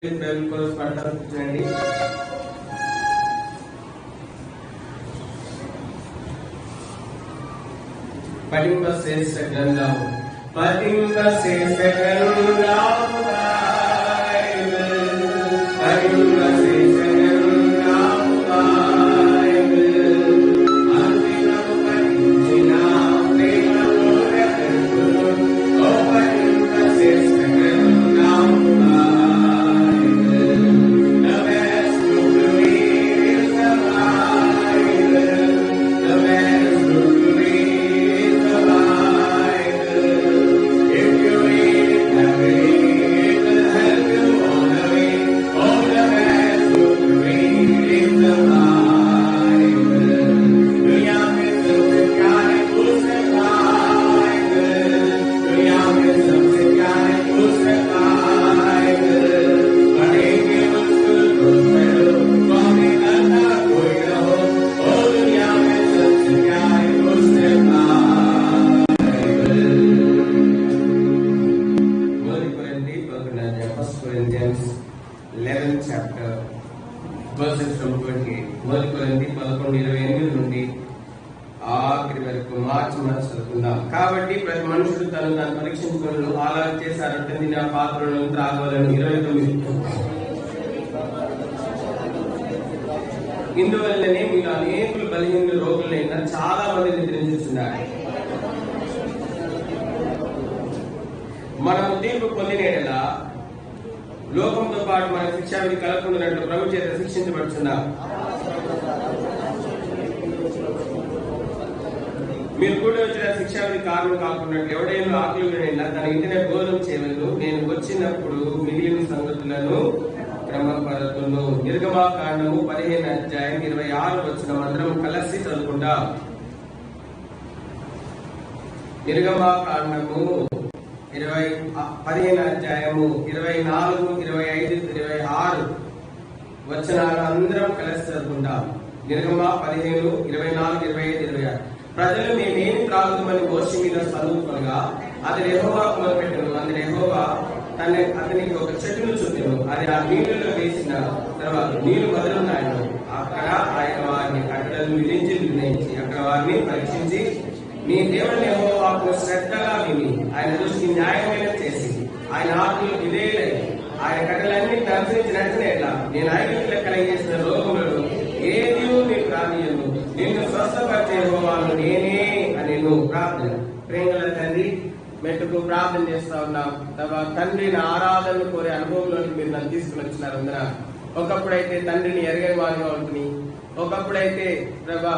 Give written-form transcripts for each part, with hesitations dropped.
చూడండి. పఠింప శ్రేష్ఠ గ్రంథము పఠింప శ్రేష్ఠ గ్రంథము పఠింప శ్రేష్ఠ గ్రంథము అంతిమము పఠించిన ప్రేమను రక్షించును ఓ పఠింప శ్రేష్ఠ గ్రంథము కాబట్టి ప్రతి మనుషుడు తను పరీక్షించుకుని ఆలోచన చేశారంటే నేను ఆ పాత్రలను త్రాగవాలని 29. ఇందువల్లనే మీరు అనేకులు బలహీన రోగులైనా చాలా మంది నిద్రించుతున్నారు. మనము తీర్పు పొందినేలా లోకంతో పాటు మన శిక్షావిధి కలగకుండానట్లు ప్రభు చేత శిక్షించబడుతున్నాం. మీరు కూడా వచ్చిన శిక్షావిధి కారణం కాకుండా ఎవడైనా ఆకలిగా తన ఇంటినే భోజనం చేయవద్దు. నేను వచ్చినప్పుడు మిగిలిన సంగతులను క్రమపరతును. నిర్గమాకాండము 15:26 అందరం కలిసి చదువుకుంటాం. నిర్గమాకాండము 15:24, 25, 26 అందరం కలిసి చదువుకుంటాం. నిర్గమ 15, 24, 25, 26. ప్రజలు మేమేమి త్రాగుతామని మోషే మీద చదువుకోగా అతని యెహోవాకు మొదలుపెట్టను. అందులో యెహోవా అతనికి ఒక చెట్టును చూపెను. అది ఆ నీళ్ళలో వేసిన తర్వాత నీళ్లు మొదలున్నాయను. అక్కడ ఆయన వారిని కట్టడలు విధించి నిర్ణయించి అక్కడ వారిని పరీక్షించి మీ దేవుని యెహోవాకు శ్రద్ధగా విని ఆయన దృష్టికి న్యాయమైన చేసి ఆయన ఆత్మలు విధేయులై ఆయన కట్టలన్నీ అనుసరించినట్లే నేను ఐగుప్తులకు కలిగేసిన రోగములను ఏది మీకు రానియను. నిన్ను స్వస్థపరిచే యెహోవాను నేనే అని నువ్వు ప్రార్థన. ప్రేమల తండ్రి, మెట్టుకు ప్రార్థన చేస్తా ఉన్నాం. తండ్రిని ఆరాధనలు కోరే అనుభవంలోకి మీరు నన్ను తీసుకుని వచ్చినారు. అందరూ ఒకప్పుడైతే తండ్రిని ఎరగని వారిగా ఉంటుంది, ఒకప్పుడైతే ప్రభా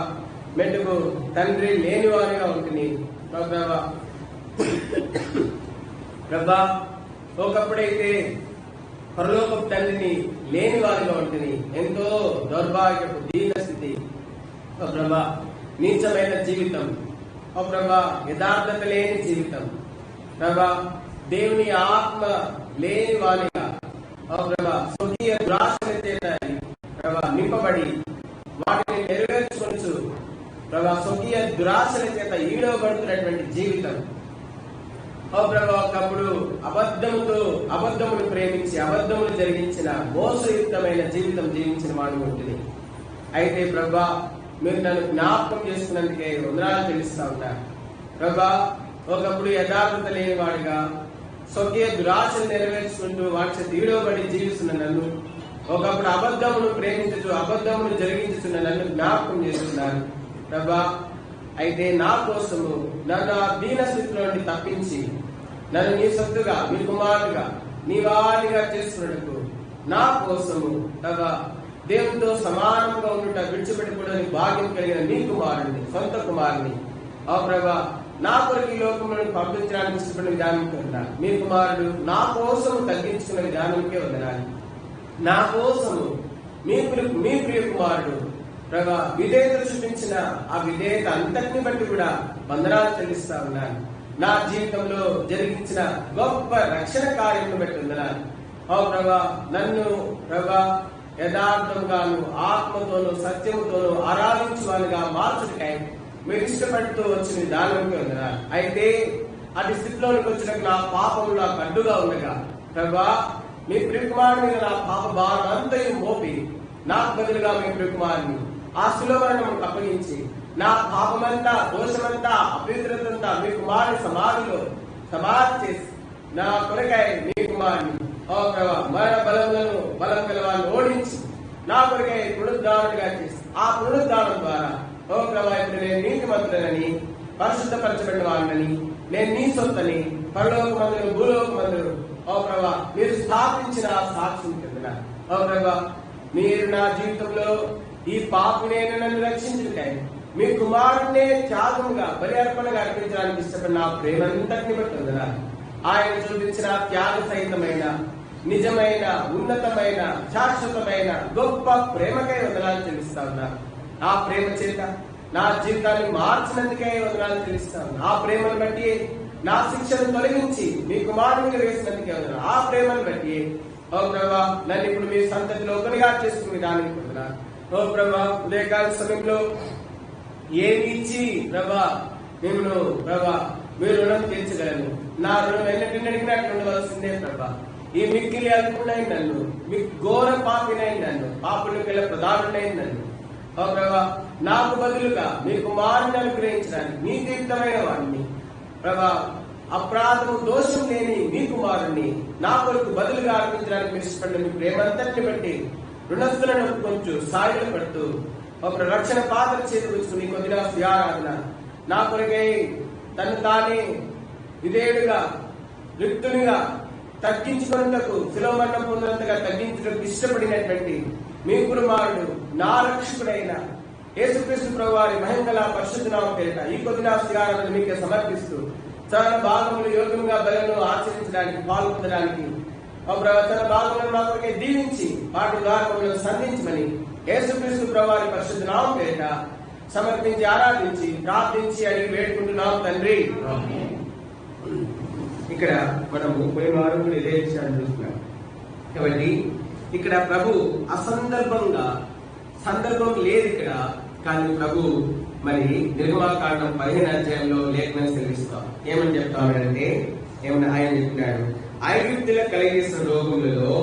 మెట్టుకు తండ్రి లేని వారిగా ఉంటుంది ప్రభా, ఒకప్పుడైతే పరలోకపు తండ్రిని లేని వారిగా ఉంటుంది. ఎంతో దౌర్భాగ్యపు దీన స్థితి ఓ ప్రభా, నీచమైన జీవితం ఓ ప్రభా, యథార్థత లేని జీవితం ప్రభా, దేవుని ఆత్మ లేని వారిగా ఓ ప్రభా, స్వకీయ దురాశల చేత ప్రభా నింపబడి వాటిని నెరవేర్చుకొనుచు ప్రభా స్వకీయ దురాశల చేత ఈడవబడుతున్నటువంటి జీవితం ఓ ప్రభా, ఒకప్పుడు అబద్ధమును ప్రేమించి అబద్ధములు జరిగించిన మోసయుక్తమైన జీవితం జీవించిన వాడు ఉంటుంది. అయితే ప్రభా, మీరు నన్ను జ్ఞాపకం చేసుకున్నందుకే వందనాలు చెల్లిస్తా ఉంటారు. ప్రభా, ఒకప్పుడు యథార్థత లేని వాడిగా స్వకీయ దురాశలు నెరవేర్చుకుంటూ వాటి తీడవబడి జీవిస్తున్న నన్ను, ఒకప్పుడు అబద్ధమును ప్రేమించుతూ అబద్ధమును జరిగించుతున్న నన్ను జ్ఞాపకం చేస్తున్నారు ప్రభా. అయితే నా కోసము నన్ను ఆ దీన స్థితిలో తప్పించి నన్ను నీ సొత్తుగా, నీ కుమారుడుగా, నీ వారిగా చేసుకున్నట్టు నా కోసము ప్రభా దేవునితో సమానంగా ఉండుట విడిచిపెట్టుకోవడానికి భాగ్యం కలిగిన నీ కుమారుడిని, సొంత కుమారుని ఆ ప్రభా నా కొరకు ఈ లోకంలో పంపించడానికి ఇష్టపడిన విధానంకే ఉండాలి. మీ కుమారుడు నా కోసము తగ్గించుకున్న విధానంకే ఉండాలి. నా కోసము మీ ప్రియ కుమారుడు ప్రభా విధేయత చూపించిన ఆ విధేయత అంతటిని బట్టి కూడా వందనాలు చెల్లిస్తా ఉన్నాను. నా జీవితంలో జరిగించిన గొప్ప రక్షణ కార్యం బట్టి ఉందనాలు. ఓ ప్రభా, నన్ను ప్రభా యథార్థంగాను ఆత్మతోనూ సత్యముతోనూ ఆరాధించువానిగా మార్చుడికై మీరు ఇష్టపడుతూ వచ్చిన విధానంకే ఉందనాలు. అయితే అటు స్థితిలోనికి వచ్చిన నా పాపం నాకు అడ్డుగా ఉండగా ప్రభా మీ ప్రియకుమారుని మీద నా పాప భారం అంతయు మోపి నాకు బదులుగా మీ ప్రియకుమారుని ఆ శిలువమరణముకు అప్పగించి నా పాపమంతా, దోషమంతా, అపవిత్రతంతా మీ కుమారుని సమాధిలో సమాధి చేసి నా కొరకై మీ కుమారుని మరణ బలం గలవాన్ని ఓడించి నా కొరకై పునరుద్ధారణగా చేసి ఆ పునరుద్ధానం ద్వారా ఇప్పుడు నేను నీతిమంతుడనని, పరిశుద్ధపరచబడిన వాడినని, నేను నీ సొత్తని, పరలోక మందులు భూలోక మందులు మీరు స్థాపించిన సాక్ష్యం కింద మీరు నా జీవితంలో ఈ పాపినైనా నన్ను రక్షించుటై మీ కుమారుడినే త్యాగముగా బలి అర్పణగా అర్పించడానికి ఇష్టపడిన నా ప్రేమంతటిని బట్టి ఉందా ఆయన చూపించిన త్యాగ సహితమైన, నిజమైన, ఉన్నతమైన, శాశ్వతమైన గొప్ప ప్రేమకై వందనాలు చెల్లిస్తా ఉన్నా. ఆ ప్రేమ చేత నా జీవితాన్ని మార్చినందుకే వందనాలు చెల్లిస్తా ఉన్నా. ఆ ప్రేమను బట్టి నా శిక్షను తొలగించి మీ కుమారుని వేసినందుకే వందనాలు. ఆ ప్రేమను బట్టి ప్రభా నన్ను ఇప్పుడు మీ సంతతిలో ఒకరిగా చేసుకునే దానికి వందనాలు. ప్రభా ఉదయకాల సమయంలో ఏమి ఇచ్చి ప్రభా నేను ప్రభా మీరు రుణం తీర్చగలను, నా రుణం ఎన్నటినట్టు ఉండవలసిందే ప్రభా. ఈ మిక్కిలి అనుకున్నాయి నన్ను, మీ ఘోర పాపినై నన్ను, పాపులకు వెళ్ళ ప్రధానుడైన నన్ను ప్రభా నాకు బదులుగా మీ కుమారుని అనుగ్రహించడానికి నీతియుక్తమైన వాడిని ప్రభా, అపరాధము దోషం లేని మీ కుమారుణ్ణి నా కొరకు బదులుగా అర్పించడానికి మీరు ఇష్టపడిన మీ ప్రేమంతటిని బట్టి రుణస్థులను కొంచెం సాయిలు పడుతూ ఒక రక్షణ పాత్ర చేతుకుని కొద్దిగా ఆరాధన నా కొరకై తను తానే విధేయుడుగా, రిక్తునిగా తగ్గించుకున్నందుకు, శిలోమరణం పొందినంతగా తగ్గించుటకు ఇష్టపడినటువంటి మీ కుమారుడు నా రక్షకుడైన యేసుక్రీస్తు ప్రభువారి మహిమగల పరిశుద్ధ నామమున పేరిట ఈ కొద్దిగా ఆరాధన మీకే సమర్పిస్తూ చాలా భాగములు యోగంగా బలను ఆచరించడానికి, పాల్గొనడానికి తన భాగములను మా కొరకై దీవించి వాటి ద్వారా మమ్మల్ని సంధించమని యేసుక్రీస్తు ప్రభువారి పరిశుద్ధ నామమున పేరిట సమర్పించి, ఆరాధించి, ప్రార్థించి అడిగి వేడుకుంటున్నాం తండ్రి. ఇక్కడ మనం 36 కూడా ఇదే విషయాన్ని చూస్తున్నాం. కాబట్టి ఇక్కడ ప్రభు అసందర్భంగా, సందర్భం లేదు ఇక్కడ, కానీ ప్రభు మరి నిర్గమాకాండం 15 అధ్యాయంలో లేఖనం సెలవిస్తాం. ఏమని చెప్తామంటే ఏమన్నా ఆయన చెప్పినాడు, ఐగుప్తుల కలిగేసిన రోగములలో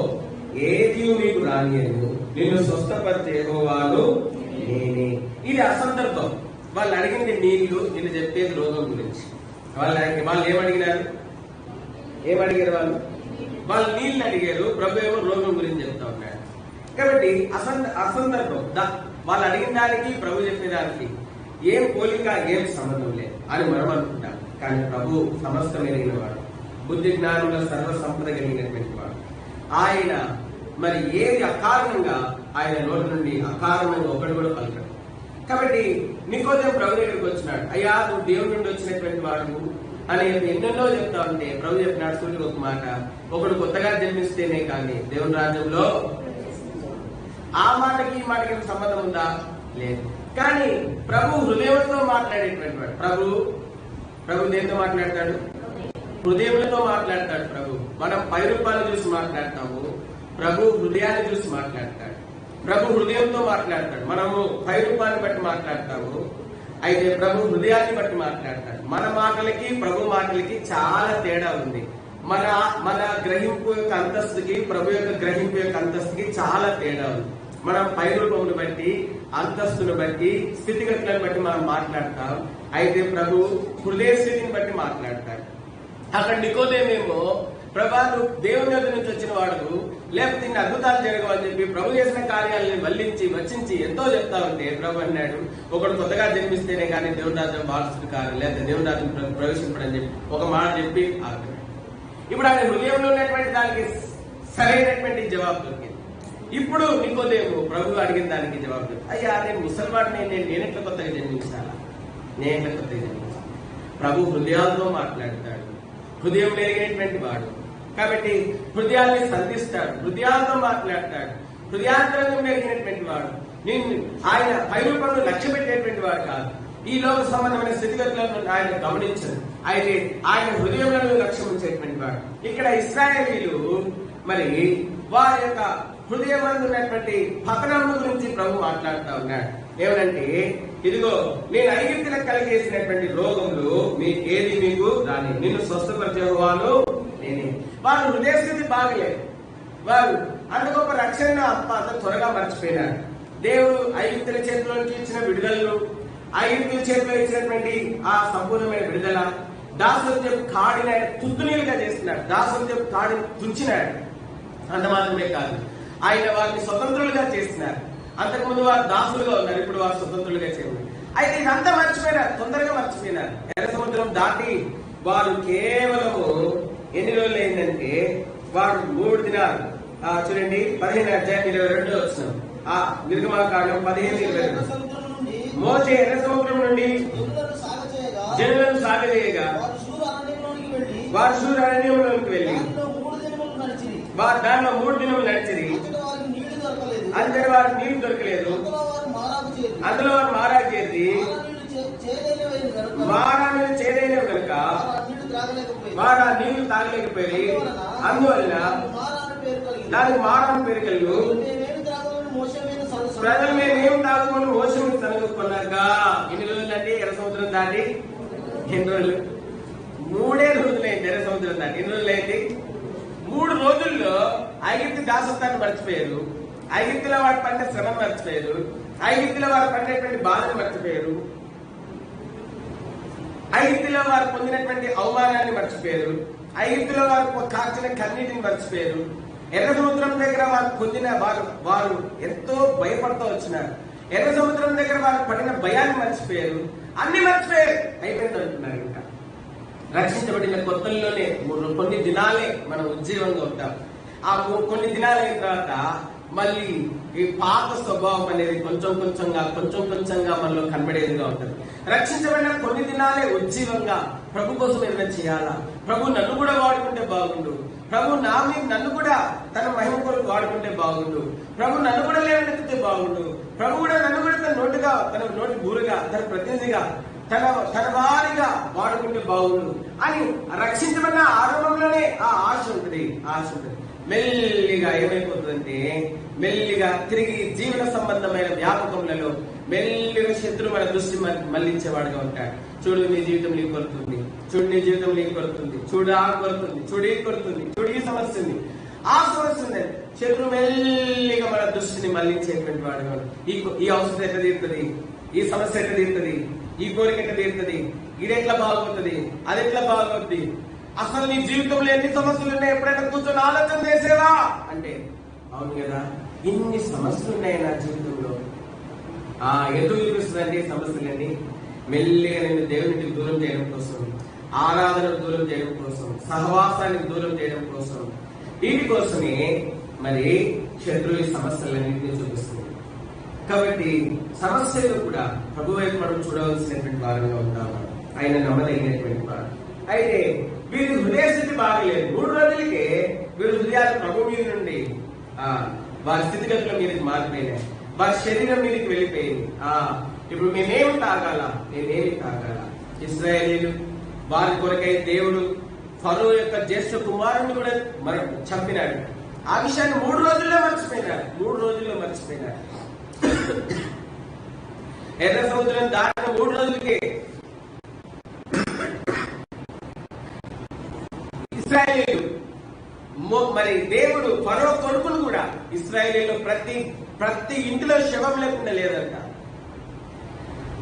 ఏది మీకు రానియను, నిన్ను స్వస్థపరిచే యెహోవాను నేనే. ఇది అసందర్భం. వాళ్ళు అడిగింది నీళ్లు, నిన్ను చెప్పేది రోగం గురించి. వాళ్ళు ఏమడిగినారు? వాళ్ళు నీళ్లు అడిగారు, ప్రభు ఏమో రోగం గురించి చెప్తా ఉన్నాడు. కాబట్టి అసందర్భం. వాళ్ళు అడిగిన దానికి ప్రభు చెప్పేదానికి ఏం పోలిక, ఏం సంబంధం లేదు అని మనం అనుకుంటాం. కానీ ప్రభు సమస్తం ఎరిగిన వాడు, బుద్ధి జ్ఞానంలో సర్వ సంపద కలిగినటువంటి వాడు. ఆయన మరి ఏది అకారణంగా ఆయన నోటి నుండి అకారణంగా ఒకటి కూడా పలకడు. కాబట్టి నికోదేము ప్రభు దగ్గరికి వచ్చినాడు. అయ్యా నువ్వు దేవుడి నుండి వచ్చినటువంటి వాడు అని ఎన్నెన్నో చెప్తా ఉంటే ప్రభు చెప్పినాడు సూర్యుడు ఒక మాట, ఒకడు కొత్తగా జన్మిస్తేనే కానీ దేవుని రాజ్యంలో. ఆ మాటకి ఈ మాటకి సంబంధం ఉందా? లేదు. కానీ ప్రభు హృదయంతో మాట్లాడేటువంటి వాడు. ప్రభు దేనితో మాట్లాడతాడు? హృదయంతో మాట్లాడతాడు ప్రభు. మనం పై రూపాలను చూసి మాట్లాడతాము, ప్రభు హృదయాన్ని చూసి మాట్లాడతాడు. ప్రభు హృదయంతో మాట్లాడతాడు, మనము పై రూపాన్ని బట్టి మాట్లాడతాము. అయితే ప్రభు హృదయాన్ని బట్టి మాట్లాడతాడు. మన మాటలకి ప్రభు మాటలకి చాలా తేడా ఉంది. మన గ్రహింపు యొక్క అంతస్తుకి ప్రభు యొక్క గ్రహింపు యొక్క అంతస్తుకి చాలా తేడా ఉంది. మనం పై రూపమును బట్టి, అంతస్తును బట్టి, స్థితిగతులను బట్టి మనం మాట్లాడతాం. అయితే ప్రభు హృదయ స్థితిని బట్టి మాట్లాడతాడు. అక్కడ నికోదేమేమో ప్రభా నువ్వు దేవుని దగ్గర నుంచి వచ్చిన వాడు, లేకపోతే ఇన్ని అద్భుతాలు జరగవని చెప్పి ప్రభు చేసిన కార్యాలను వచించి ఎంతో చెప్తా ఉంటే ప్రభు అన్నాడు, ఒకడు కొత్తగా జన్మిస్తేనే కానీ దేవుని రాజ్యం వారసుడు కాదు, లేకపోతే దేవుని రాజ్యం ప్రవేశింపడని చెప్పి ఒక మాట చెప్పి ఆగాడు. ఇప్పుడు ఆయన హృదయంలో ఉన్నటువంటి దానికి సరైనటువంటి జవాబు దొరికింది. ఇప్పుడు నికోదేము ప్రభు అడిగిన దానికి జవాబు దొరికింది. అయ్యా నేను ముసల్మాన్ని, నేనెట్లా కొత్తగా జన్మించాలా? నేనెట్లా కొత్తగా జన్మించాలి? ప్రభు హృదయాలతో మాట్లాడతాడు, హృదయం ఎరిగినటువంటి వాడు. కాబట్టి హృదయాన్ని సంధిస్తాడు, హృదయాలతో మాట్లాడతాడు, హృదయాంతరంగం ఎరిగినటువంటి వాడు. ఆయన పైరూపంలో లక్ష్య పెట్టేటువంటి వాడు కాదు. ఈ లోక సంబంధమైన స్థితిగతులను ఆయన గమనించదు. అయితే ఆయన హృదయంలో లక్ష్యం ఉంచేటువంటి వాడు. ఇక్కడ ఇశ్రాయేలీలు మరి వారి యొక్క హృదయం ఉన్నటువంటి పతనం గురించి ప్రభు మాట్లాడుతూ ఉన్నాడు. ఏమనంటే ఇదిగో నేను ఐగుప్తులకు కలిగేసినటువంటి రోగములు ఏది మీకు రాని, నిన్ను స్వస్థపరిచే యెహోవాను నేనే. వాళ్ళ హృదయ స్థితి బాగలేదు, వారు అంత గొప్ప రక్షణను అంత త్వరగా మర్చిపోయినారు. దేవుడు ఐగుప్తుల చేతిలోకి ఇచ్చిన విడుదలను, ఐగుప్తుల చేతిలో ఇచ్చినటువంటి ఆ సంపూర్ణమైన విడుదల, దాసత్యం కాడిని ఆయన తుత్తునీలుగా చేస్తున్నాడు. దాసత్యం కాడిని తుంచినాడు. అంత మాత్రమే కాదు, ఆయన వారిని స్వతంత్రులుగా చేస్తున్నారు. అంతకుముందు వారు దాసులుగా ఉన్నారు, ఇప్పుడు వారు స్వతంత్రులుగా చేయరు. అయితే ఇదంతా మర్చిపోయినారు, తొందరగా మర్చిపోయినారు. ఎర్ర సముద్రం దాటి వారు కేవలము ఎన్ని రోజులు అయిందంటే వారు 3 దినాలు. చూడండి 15:22 వచ్చిన నిర్గమాకాండం 15:22. మోషే ఎర్ర సముద్రం నుండి జనులను సాగజేయగా వారు షూరు అరణ్యంలోకి వెళ్ళి వారు దానిలో 3 దినములు నడిచిరి. అందరి వారికి నీళ్లు దొరకలేదు. అందులో వారు మారా చేసి మారాన్ని చేదైనవి కనుక వారు ఆ నీళ్లు తాగలేకపోయి అందువలన దానికి మారాన్ని పేరు కలిగి ప్రజలు మేమేం తాగుకొని మోసం తనుకున్నాక ఎన్ని రోజులు అంటే ఎర్ర సముద్రం దాటి ఎన్ని రోజులు? 3 రోజులైంది. ఎర్ర సముద్రం దాటి ఎన్ని రోజులైంది? 3 రోజుల్లో ఐగుప్తు దాసత్వాన్ని మర్చిపోయారు. ఐగుప్తులో వారు పడిన శ్రమ మర్చిపోయారు. ఐగుప్తులో వారు పడినటువంటి బాధను మర్చిపోయారు. ఐగుప్తులో వారు పొందినటువంటి అవమానాన్ని మర్చిపోయారు. ఐగుప్తులో వారు కాచిన కన్నీటిని మర్చిపోయారు. ఎర్ర సముద్రం దగ్గర వారు పొందిన వారు ఎంతో భయపడుతూ వచ్చినారు. ఎర్ర సముద్రం దగ్గర వారు పడిన భయాన్ని మర్చిపోయారు. అన్ని మర్చిపోయారు. అయిపోయింది అంటున్నారు. ఇంకా రక్షించబడిన కొత్తల్లోనే కొన్ని దినాలే మనం ఉజ్జీవంగా ఉంటాం. ఆ కొన్ని దినాలు అయిన తర్వాత మళ్ళీ ఈ పాత స్వభావం అనేది కొంచెం కొంచెంగా మనలో కనబడేదిగా ఉంటుంది. రక్షించబడిన కొన్ని దినాలే ఉజ్జీవంగా ప్రభు కోసం ఏమైనా చేయాలా, ప్రభు నన్ను కూడా వాడుకుంటే బాగుండు, ప్రభు నన్ను కూడా తన మహిమ కొరకు వాడుకుంటే బాగుండు, ప్రభు నన్ను కూడా లేవనెత్తితే బాగుండు, ప్రభు కూడా నన్ను కూడా తన నోటి బూరుగా, తన ప్రతినిధిగా, తన వారిగా వాడుకుంటే బాగుండు అని రక్షించబడిన ఆరంభంలోనే ఆ ఆశ ఉంటుంది. మెల్లిగా ఏమైపోతుందంటే మెల్లిగా తిరిగి జీవన సంబంధమైన వ్యాపకములలో మెల్లిగా శత్రు మన దృష్టి మళ్లించేవాడుగా ఉంటాడు. చూడు నీ జీవితం నీకు కొడుతుంది, చూడు నీ జీవితం నీకు కొడుతుంది, చూడు ఆ కొడుతుంది, చూడు ఈ కొడుతుంది, చూడు ఈ సమస్య ఉంది, ఆ సమస్య ఉందని శత్రు మెల్లిగా మన దృష్టిని మళ్లించేటువంటి వాడుగా. ఈ అవసరం ఎట్లా తీరుతుంది, ఈ సమస్య ఎట్లా తీరుతుంది, ఈ కోరిక ఎట్లా తీరుతుంది, ఇది ఎట్లా బాగుంటుంది, అది ఎట్లా బాగుంటుంది, అసలు నీ జీవితంలో ఎన్ని సమస్యలు ఉన్నాయి ఎప్పుడైనా కూర్చొని ఆలోచన చేసేవా అంటే అవును కదా, ఇన్ని సమస్యలు ఉన్నాయి నా జీవితంలో. ఎందుకు చూపిస్తుందండి సమస్యలన్నీ? మెల్లిగా నేను దేవునికి దూరం చేయడం కోసం, ఆరాధనకు దూరం చేయడం కోసం, సహవాసానికి దూరం చేయడం కోసం, వీటి కోసమే మరి శత్రువు ఈ సమస్యలన్నింటినీ చూపిస్తుంది. కాబట్టి సమస్యలు కూడా ప్రభు వైపు మనం చూడవలసినటువంటి వారంగా ఉంటాము. ఆయన నమ్మదగినటువంటి వారు. అయితే వీరి హృదయ స్థితి బాగలేదు. 3 రోజులకే వీరి హృదయాలు ప్రభు మీద నుండి వారి స్థితిగతుల మీదకి మారిపోయినాయి. వారి శరీరం మీదకి వెళ్ళిపోయింది. ఇప్పుడు మేమేమి తాగాల? ఇశ్రాయేలీలు వారి కొరకై దేవుడు ఫరో యొక్క జ్యేష్ఠ కుమారుని కూడా చంపినాడు. ఆ విషయాన్ని 3 రోజుల్లో మర్చిపోయినాడు. ఎర్ర సముద్రం దాటిన 3 రోజులకే ఇశ్రాయేలీలు మరి దేవుడు ఫరో కొడుకును కూడా ఇశ్రాయేలీలో ప్రతి ఇంటిలో శవం లేకుండా లేదంట.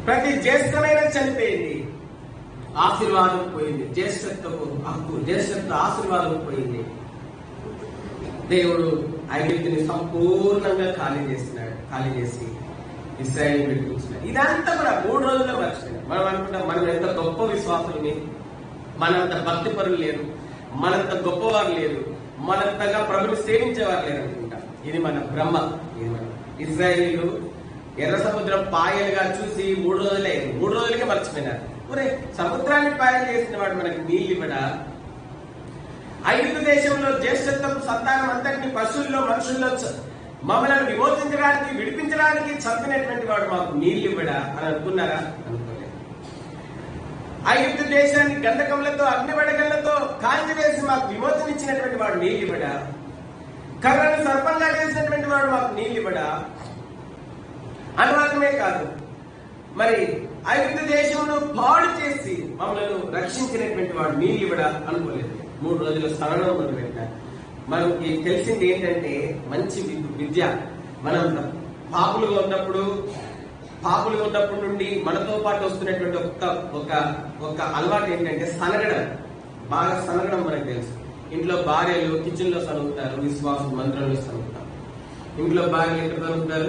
ప్రతి జ్యేష్ఠమైన చనిపోయింది. ఆశీర్వాదం పోయింది. జ్యేష్ఠత్వ ఆశీర్వాదం పోయింది. దేవుడు ఐగుప్తుని సంపూర్ణంగా ఖాళీ చేసి ఇశ్రాయేలు పెట్టుకుంటున్నాడు. ఇదంతా కూడా 3 రోజుల్లో మర్చిపోయినాం. మనం అనుకుంటాం మనం ఎంత గొప్ప విశ్వాసులని, మనంత భక్తి పరులు లేరు, మనంత గొప్పవారు లేరు, మనంతగా ప్రభుని సేవించేవారు లేరు అనుకుంటాం. ఇది మన బ్రహ్మ. ఇశ్రాయేలీలు ఎర్ర సముద్రం పాయలుగా చూసి 3 రోజులే 3 రోజులకే మర్చిపోయినారు. సముద్రాన్ని పాయలు చేసిన వాడు మనకి నీళ్ళు ఇవ్వడా? ఐగుప్తు దేశంలో జ్యేష్ఠత్వపు సంతానం అంతటిని పశువుల్లో మనుషుల్లో మమ్మల్ని విడిపించడానికి చంపినటువంటి వాడు మాకు నీళ్ళు ఇవ్వడా అని అనుకున్నారా? అనుకోలేదు. ఐగుప్తు దేశాన్ని గంధకములతో అగ్నివడగళ్లతో కాల్చివేసి మాకు విమోచన ఇచ్చినటువంటి వాడు నీళ్ళు ఇవ్వడా? కర్రను సర్పంగా చేసినటువంటి వాడు మాకు నీళ్ళు ఇవ్వడా? అనువాదమే కాదు, మరి ఐగుప్తు దేశంలో పాడు చేసి మమ్మల్ని రక్షించినటువంటి వాడు నీళ్ళు ఇవ్వడా? అనుకోలేదు. 3 రోజుల స్థానం మొదలుపెట్టారు. మనకి తెలిసింది ఏంటంటే మంచి విద్య. మనం పాపులుగా ఉన్నప్పుడు నుండి మనతో పాటు వస్తున్నటువంటి ఒక అలవాటు ఏంటంటే సనగడం. బాగా సనగడం మనకు తెలుసు. ఇంట్లో భార్యలు కిచెన్ లో సనుగుతారు, విశ్వాసం మంత్రంలో సనుగుతారు. ఇంట్లో భార్యలు ఎక్కడ సనుగుతారు?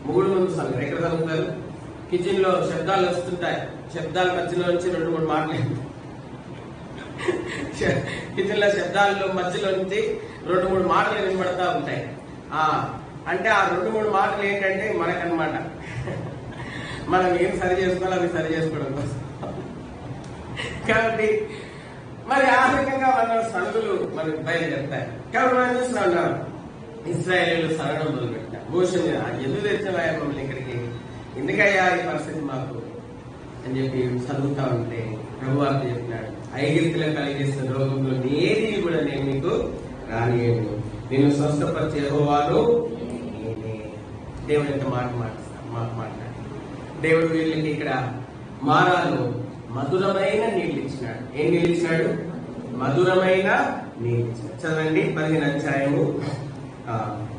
మొగుడు ముందు సనుగుతారు. ఎక్కడ సనుగుతారు? కిచెన్ లో శబ్దాలు వస్తుంటాయి. శబ్దాల మధ్యలో నుంచి 2-3 మాటలు, కిచెన్ లో శబ్దాల్లో మధ్యలో నుంచి 2-3 మాటలు వినబడతా ఉంటాయి. అంటే ఆ 2-3 మాటలు ఏంటంటే మనకన్నమాట. మనం ఏం సరి చేసుకోవాలో అవి సరి చేసుకోవడం కోసం. కాబట్టి మరి ఆ రకంగా మన సనుగులు మనకు బయలుదేరుతాయి. కాబట్టి మనం చూస్తూ ఉన్నాం, ఇశ్రాయేలీయులు సరగడం మొదలుపెట్టారు. మోషే ఎందుకు తెచ్చినవా మమ్మల్ని ఇక్కడికి, ఎందుకయ్యా ఈ పరిస్థితి మాకు అని చెప్పి చదువుతా ఉంటే ప్రభువార్త చెప్పినాడు, ఐగుప్తులకు కలిగేసిన రోగంలో ఏది కూడా నేను మీకు రానియను, నేను స్వస్థపరిచే యెహోవాను నేనే. దేవుడు ఎంత మాట్లాడు. దేవుడు వీళ్ళకి ఇక్కడ మారాలో మధురమైన నీళ్ళు ఇచ్చినాడు. ఏం నీళ్ళు ఇచ్చినాడు? మధురమైన నీళ్ళు ఇచ్చినాడు. చదవండి 15వ అధ్యాయము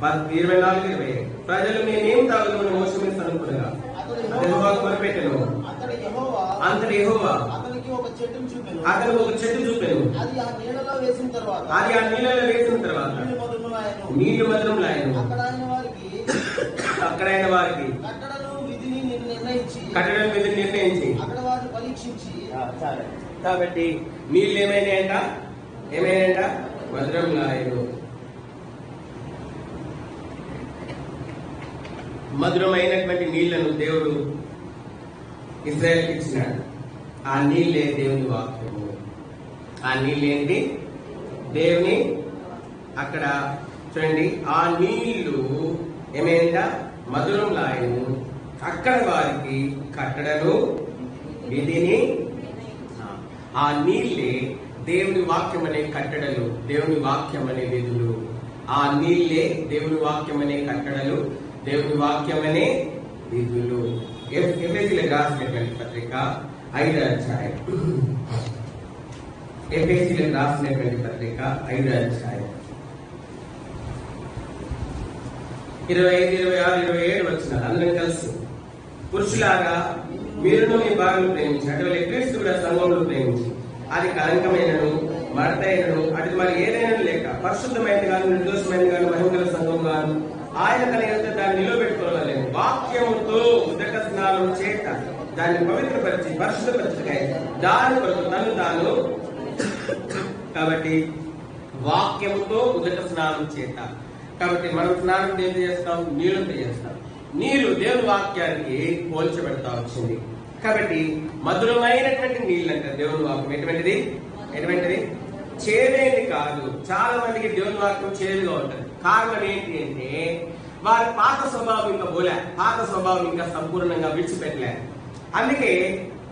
24-25. ప్రజలు మేమేం తాగుదామని మోషే మీద సనుకునగా యెహోవాకు మొరపెట్టెను. అంతటి యెహోవా అతనికి ఒక చెట్టు చూపెను. అది ఆ నీళ్ళలో వేసిన తర్వాత నీళ్లు మధురములాయెను. అక్కడైన వారికి కట్టడను విధిని నిర్ణయించి అక్కడ వారిని పరీక్షించి. కాబట్టి నీళ్ళు ఏమైనాయంట? మధురములాయెను. మధురమైనటువంటి నీళ్లను దేవుడు ఇశ్రాయేలుకి ఇచ్చినాడు. ఆ నీళ్ళే దేవుని వాక్యము. ఆ నీళ్ళేంటి? దేవుని. అక్కడ చూడండి, ఆ నీళ్లు ఏమైంద? మధురంలాయను. అక్కడ వారికి కట్టడను విధిని. ఆ నీళ్ళే దేవుని వాక్యం అనే కట్టడలు, దేవుని వాక్యం అనే విధులు. ఆ నీళ్ళే దేవుని వాక్యం అనే కట్టడలు, దేవుని వాక్యం అనే విధులు. ఎఫెసీయులకు రాసినటువంటి పత్రిక 5వ అధ్యాయం. ఎఫెసీయులకు రాసినటువంటి పత్రిక 5వ అధ్యాయం 25, 26, 27 వచనాలు అందరం కలిసి. పురుషులారా మీరును మీ భార్యను ప్రేమించి అటువలే క్రీస్తు కూడా సంఘంలో ప్రేమించి అది కలంకమైనను మడతైనను అటు మరి ఏదైనా లేక పరిశుద్ధమైన గాను నిర్దోషమైన గాను మహిమగల సంఘం గాను ఆయన కలిగితే దాన్ని నిలబెట్టుకోవాలని వాక్యముతో ఉదక స్నానం చేత దాన్ని పవిత్రపరిచి పరిశుద్ధపరచగా దాని కొరకు తను తాను. కాబట్టి వాక్యముతో ఉదక స్నానం చేత. కాబట్టి మనం స్నానం ఏం చేస్తాం? నీళ్ళతో చేస్తాం. నీళ్లు దేవుని వాక్యానికి పోల్చబెడతా వచ్చింది. కాబట్టి మధురమైనటువంటి నీళ్ళు అంటే దేవుని వాక్యం ఎటువంటిది? చేదేది కాదు. చాలా మందికి దేవుని వాక్యం చేదుగా ఉంటుంది. కారణం ఏంటి అంటే వారి పాత స్వభావం ఇంకా సంపూర్ణంగా విడిచిపెట్టలే. అందుకే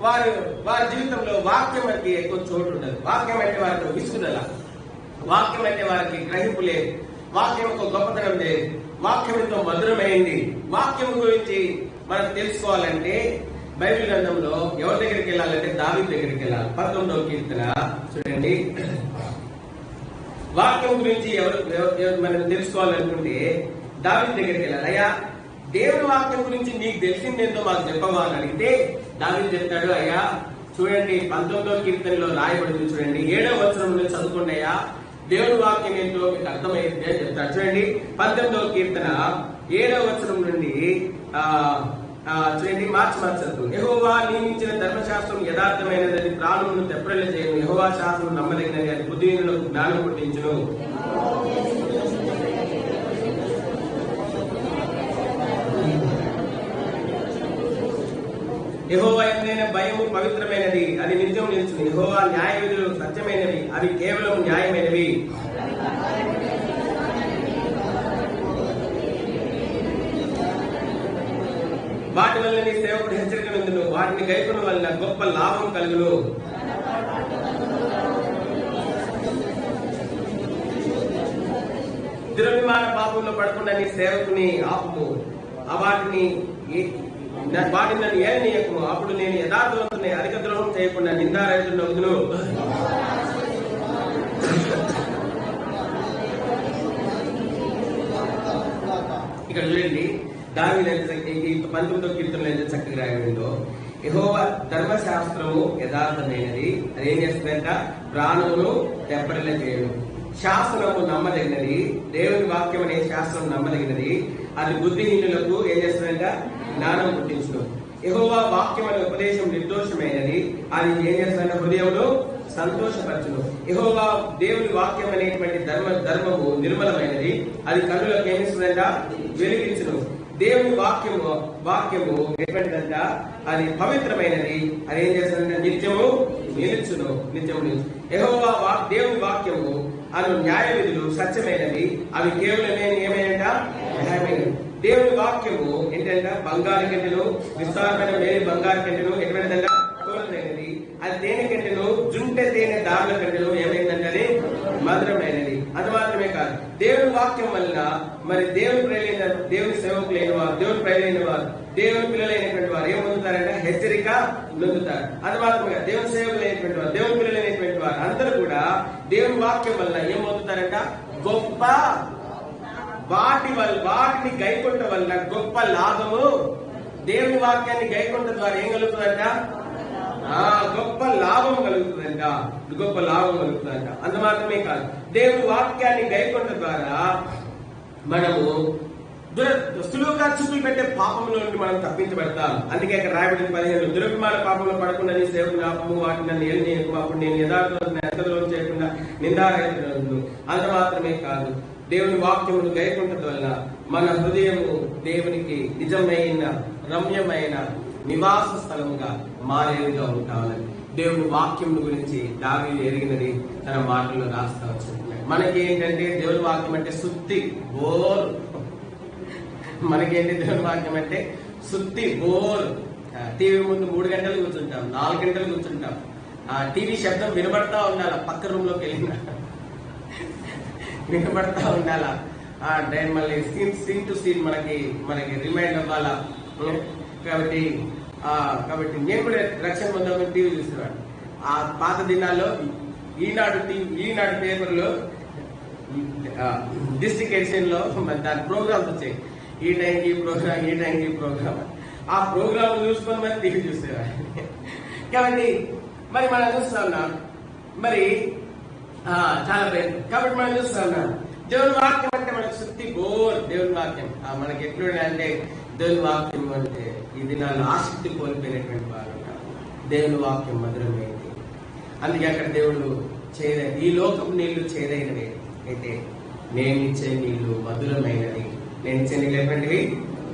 వారి జీవితంలో వాక్యం అంటే ఎక్కువ చోటు ఉండదు. వాక్యం అంటే వారికి విసుగుదల, వాక్యం అంటే వారికి గ్రహింపు లేదు, వాక్యం ఒక గొప్పతనం లేదు, వాక్యం ఎంతో మధురమైంది. వాక్యం గురించి మనకు తెలుసుకోవాలంటే బైబిల్ గ్రంథంలో ఎవరి దగ్గరికి వెళ్ళాలంటే దావీదు దగ్గరికి వెళ్ళాలి. 19వ కీర్తన చూడండి. వాక్యం గురించి ఎవరు మనం తెలుసుకోవాలనుకుంటే దావీదు దగ్గరికి వెళ్ళాలి. అయ్యా దేవుని వాక్యం గురించి నీకు తెలిసిందేందో మాకు చెప్పవా అని అడిగితే దావీదు చెప్తాడు, అయ్యా చూడండి 19వ కీర్తనలో రాయబడింది చూడండి, 7వ వచనంలో చదువుకోండి అయ్యా, దేవుని వాక్యం ఏంటో మీకు అర్థమైంది అని చెప్తాడు. చూడండి 19వ కీర్తన 7వ వచనం నుండి చూడండి, మార్చదు. యెహోవా నియమించిన ధర్మశాస్త్రం యథార్థమైనది, ప్రాణమును తెప్పరిల్ల చేయను. యెహోవా శాస్త్రం నమ్మదగినది, అది బుద్ధిహీనులకు జ్ఞానం పుట్టించును. యెహోవా యందైన భయము పవిత్రమైనది, అది నిత్యం నిలుచును. యెహోవా న్యాయ విధులు సత్యమైనవి, అవి కేవలం న్యాయమైనవి. వాటి వల్ల నీ సేవకుడు హెచ్చరిక నుండును, వాటిని గైకొనడం వల్ల గొప్ప లాభం కలుగును. దురభిమాన పాపంలో పడకుండా నీ సేవకుని ఆపుము, వాటిని నన్ను ఏలనీయకుము. అప్పుడు నేను యథార్థవంతుని అధిక ద్రోహం చేయకుండా నిందారహితుడనగుదును. ఇక్కడ చూడండి, దావీదు 19వ కీర్తనలో ఎంత చక్కగా రాయబడిందో, యెహోవా ధర్మశాస్త్రము యథార్థమైనది, అదేం చేస్తుందంట, ప్రాణమును దెబ్బరిల్ల చేయడం. శాస్త్రము నమ్మదగినది, దేవుని వాక్యం అనే శాస్త్రం నమ్మదగినది, అది బుద్ధిహీనులకు ఏం చేస్తుందంట, జ్ఞానం పుట్టించడం. యెహోవా వాక్యం అనే ఉపదేశం నిర్దోషమైనది, అది ఏం చేస్తుందంట, హృదయమును సంతోషపరచును. యెహోవా దేవుని వాక్యం అనేటువంటి ధర్మము నిర్మలమైనది, అది కన్నులకు ఏమిస్తుందంట, వెలిగించును. దేవుని వాక్యము ఎటువంటిదంట, అది పవిత్రమైనది, అది ఏం చేస్తుందంట, నిత్యము నిలుచును. యెహోవా దేవుని వాక్యము అను న్యాయ విధులు సత్యమైనవి, అవి కేవలం ఏమైనా న్యాయమైనవి. దేవుని వాక్యము ఏంటంటే బంగారు కంటెను, విస్తారమైన మేలు బంగారు కంటెను ఎటువంటిదంట, కోరమైనది, అది తేనె కంటెను, జుంటె తేనె దారుల కంటెను ఏమైందంటే అది మధురమైనది. అది మాత్రమే కాదు, దేవుని వాక్యం వలన మరి దేవుని సేవకులైన వారు, దేవుని ప్రజలైన వారు, దేవుని పిల్లలైనటువంటి వారు ఏం పొందుతారంటే హెచ్చరిక నొందుతారు. అది మాత్రమే కాదు, దేవుని సేవకులైనటువంటి వారు, దేవుని పిల్లలైనటువంటి వారు అందరూ కూడా దేవుని వాక్యం వలన ఏం పొందుతారంట, గొప్ప వాటిని గైకొంట వల్ల గొప్ప లాభము. దేవుని వాక్యాన్ని గైకొంట ద్వారా ఏం కలుగుతుందంట, గొప్ప లాభం కలుగుతుందంట, గొప్ప లాభం కలుగుతుందంట. అంత మాత్రమే కాదు, దేవుని వాక్యాన్ని గైకొంట ద్వారా మనము సులువుగా చూపులు పెట్టే పాపంలో నుండి మనం తప్పించబడతాం. అందుకే అక్కడ రాయబడిన 15 దురభిమాన పాపంలో పడకుండా నీ సేవకు నాపము, వాటిని నన్ను ఏం చేయకు, అప్పుడు నేను యథార్థం చేయకుండా నిందారహితులను. అంత మాత్రమే కాదు, దేవుని వాక్యమును గైకొంటం వలన మన హృదయము దేవునికి నిజమైన రమ్యమైన నివాస స్థలముగా మారేదిగా ఉంటామని దేవుని వాక్యం గురించి దావీదు ఎరిగినది తన మాటల్లో రాస్తా వచ్చింటున్నాడు. మనకి ఏంటంటే దేవుని వాక్యం అంటే సుత్తి బోర్. మనకేంటి దేవుని వాక్యం అంటే సుత్తి బోర్. టీవీ ముందు 3 గంటలు కూర్చుంటాం, 4 గంటలు కూర్చుంటాం. టీవీ శబ్దం వినబడతా ఉండాల, పక్క రూమ్ లోకి వెళ్ళిన వినబడతా ఉండాలా. మళ్ళీ సీన్ టు సీన్ మనకి రిమైండ్ అవ్వాలా. కాబట్టి నేను కూడా రక్షణ పొందామని టీవీ చూసేవాడు. ఆ పాత దినాల్లో ఈనాడు పేపర్లో డిస్ట్రిక్ట్ ఎడిషన్ లో దాని ప్రోగ్రామ్స్ వచ్చాయి. ఈ టైంకి ప్రోగ్రామ్ ఆ ప్రోగ్రామ్ చూసుకొని మరి టీవీ చూసేవాడు. కాబట్టి మరి మనం చూస్తా ఉన్నాం, మరి చాలా ప్రయత్నం. కాబట్టి మనం చూస్తా ఉన్నాం, దేవుని వాక్యం అంటే మనకు శక్తి బోర్. దేవుని వాక్యం మనకి ఎట్లుండే అంటే, దేవుని వాక్యం అంటే ఈ దినాల్లో ఆసక్తి కోల్పోయినటువంటి వారు ఉంటారు. దేవుని వాక్యం మధురమైనది. అందుకే అక్కడ దేవుడు ఈ లోకం నీళ్లు చేదైనవి అయితే నేను ఇచ్చే నీళ్లు మధురమైనది. నేను ఇచ్చే నీళ్ళు ఎటువంటివి,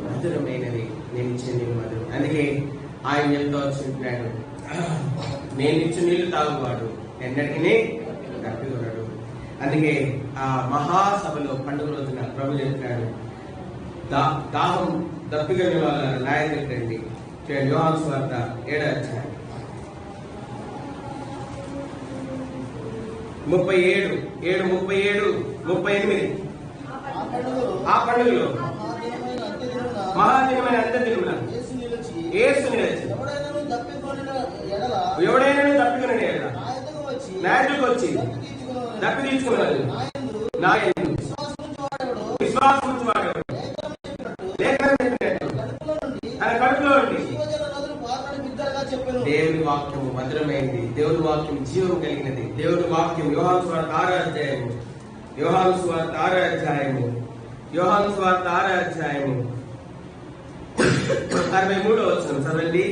మధురమైనవి. నేను ఇచ్చే నీళ్లు మధురం. అందుకే ఆయన చెప్తా వచ్చింటున్నాడు, నేను ఇచ్చే నీళ్లు తాగువాడు ఎన్నటికీ తప్పికొనడు. అందుకే ఆ మహాసభలో పండుగ రోజున ప్రభు చెప్తాడు, దాహం దప్పికొని వాళ్ళ నాయకుడండి. యోహాను సువార్త 7వ అధ్యాయం 37-38. ఆ పండుగలో మహాదినమైన అంత్యదినమున యేసు నిలిచి ఎవడైనా తప్పికొని నాయకుడికి వచ్చి దప్పి తీర్చుకున్నాడు. నా విశ్వాసం వాడేవాడు తన కడుపులో ఉండి. దేవుని వాక్యము మధురమైంది, దేవుని వాక్యం జీవం కలిగినది. దేవుని వాక్యం యోహాను సువార్త 6వ అధ్యాయము 63వ వచనం చదవండి.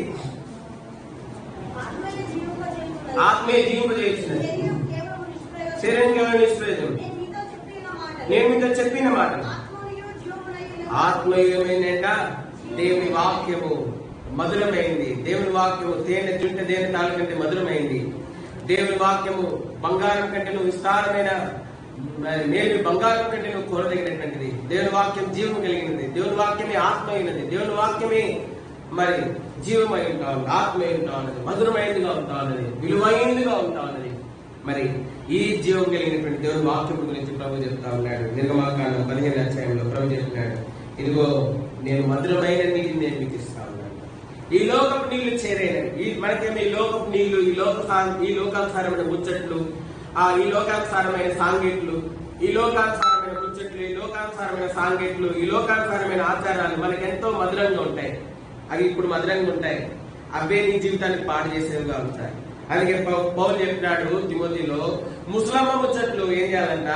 ఆత్మీయ జీవింపజేయుచున్నది, శరీరం కేవలం నిష్ప్రయోజనం. నేను మీతో చెప్పిన మాట ఆత్మీయమైందంట. దేవుని వాక్యము మధురమైంది. దేవుని వాక్యము తేనె జుంటె దేని తాళ కంటే మధురమైంది. దేవుని వాక్యము బంగారం కంటే విస్తారమైన మేలు బంగారం కంటే కోరదగినటువంటిది. దేవుని వాక్యం జీవం కలిగినది. దేవుని వాక్యమే ఆత్మ అయినది. దేవుని వాక్యమే మరి జీవమై ఉంటా ఉన్నది, ఆత్మై ఉంటా ఉన్నది, మధురమైనదిగా ఉంటా ఉన్నది, విలువైనదిగా ఉంటా ఉన్నది. మరి ఈ జీవం కలిగినటువంటి దేవుని వాక్యం గురించి ప్రభు చెప్తా ఉన్నాడు. నిర్గమాకాండం 15వ అధ్యాయంలో ప్రభు చెప్తున్నాడు, ఇదిగో నేను మధురమైన నీటిని నేను మీకు ఇస్తా ఉన్నాను. ఈ లోకపు నీళ్లు చేరైనవి. మనకేమో ఈ లోకపు నీళ్లు, ఈ లోకానుసారమైన ముచ్చట్లు, ఈ లోకానుసారమైన సాంగేట్లు, ఈ లోకానుసారమైన ముచ్చట్లు, ఈ లోకానుసారమైన సాంకేట్లు, ఈ లోకానుసారమైన ఆచారాలు మనకి ఎంతో మధురంగా ఉంటాయి. అవి ఇప్పుడు మధురంగా ఉంటాయి, అవే నీ జీవితానికి పాడు చేసేవిగా ఉంటాయి. అందుకే పౌలు చెప్పినాడు తిమోతిలో, ముసలమ్మ ముచ్చట్లు ఏం చేయాలంట,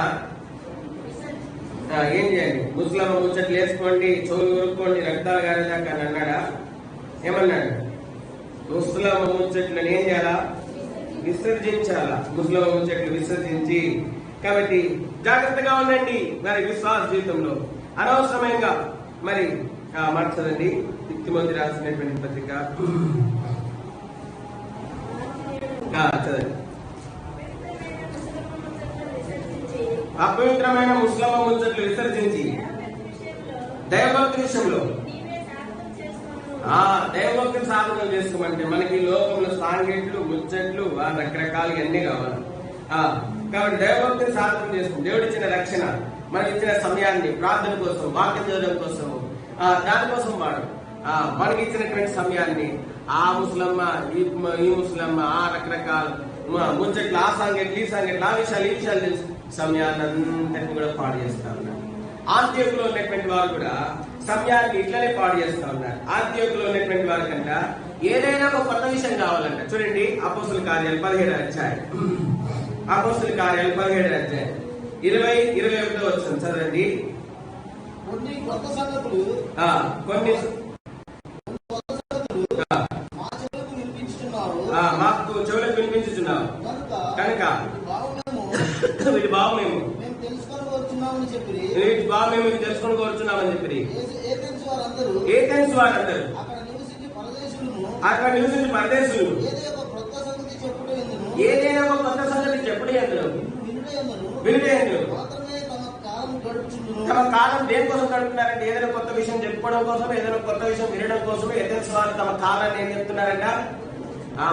ఏం చేయండి, ముసలమ్మ ముచ్చట్లు వేసుకోండి, చెవులు కొనుక్కోండి, రక్తాలు కారేదాకా అని అన్నాడా? ఏమన్నాడు? ముసలమ్మ ముచ్చట్లను ఏం చేయాలా? విసర్జించాలా. ముసలమ్మ ముచ్చట్లు విసర్జించి, కాబట్టి జాగ్రత్తగా ఉండండి మరి విశ్వాస జీవితంలో. అనవసరమైన మరి మార్చదండి. తిమోతి రాసినటువంటి పత్రిక చదండి. అపవిత్రమైన ముస్లిం ముచ్చట్లు విసర్జించి దైవభక్తి విషయంలో దైవభక్తిని సాధన చేసుకోమంటే మనకి లోకంలో సాంగేట్లు, ముచ్చట్లు, రకరకాలుగా అన్ని కావాలి. కాబట్టి దైవభక్తిని సాధన చేసుకుని దేవుడు ఇచ్చిన రక్షణ, మనకి ఇచ్చిన సమయాన్ని ప్రార్థన కోసం, వాక్యం చదవడం కోసం, దానికోసం వాడు మనకి ఇచ్చినటువంటి సమయాన్ని ఆ ముస్లమ్మ, ఈ ముస్లమ్మ, ఆ రకరకాల ముచ్చట్లు, ఆ సాంగేట్లు, ఈ సాంగేట్లు, ఆ విషయాలు, ఈ విషయాలు తెలుసు సమయాన్ని అంతటిని కూడా పాడు చేస్తా ఉన్నారు. ఆంత్యోకులో ఉన్నటువంటి వారు కూడా సమయాన్ని ఇట్లనే పాడు చేస్తా ఉన్నారు. ఆంత్యోకులో ఉన్నటువంటి వారి కంట ఏదైనా ఒక కొత్త విషయం కావాలంట. చూడండి, అపోస్తుల కార్యాలు 17వ అధ్యాయం, అపోస్తుల కార్యాలు 17వ అధ్యాయం 20-21 వచ్చింది చదవండి. కొన్ని కొత్త సంగతులు మాకు చెవులకు వినిపించుచున్నావు కనుక వీటి బాబు మేము తెలుసుకొని కోరుచున్నామని చెప్పి ఏథెన్స్ వారందరూ అక్కడ నివసించి పరదేశులు ఏదైనా ఒక కొత్త సంగతి చెప్పుడే వినుడే తమ కాలం దేనికోసం గడుపుతున్నారంటే ఏదైనా కొత్త విషయం చెప్పుకోవడం కోసం, ఏదైనా కొత్త విషయం వినడం కోసం ఏథెన్స్ వారు తమ కాలాన్ని ఏం చెప్తున్నారంట.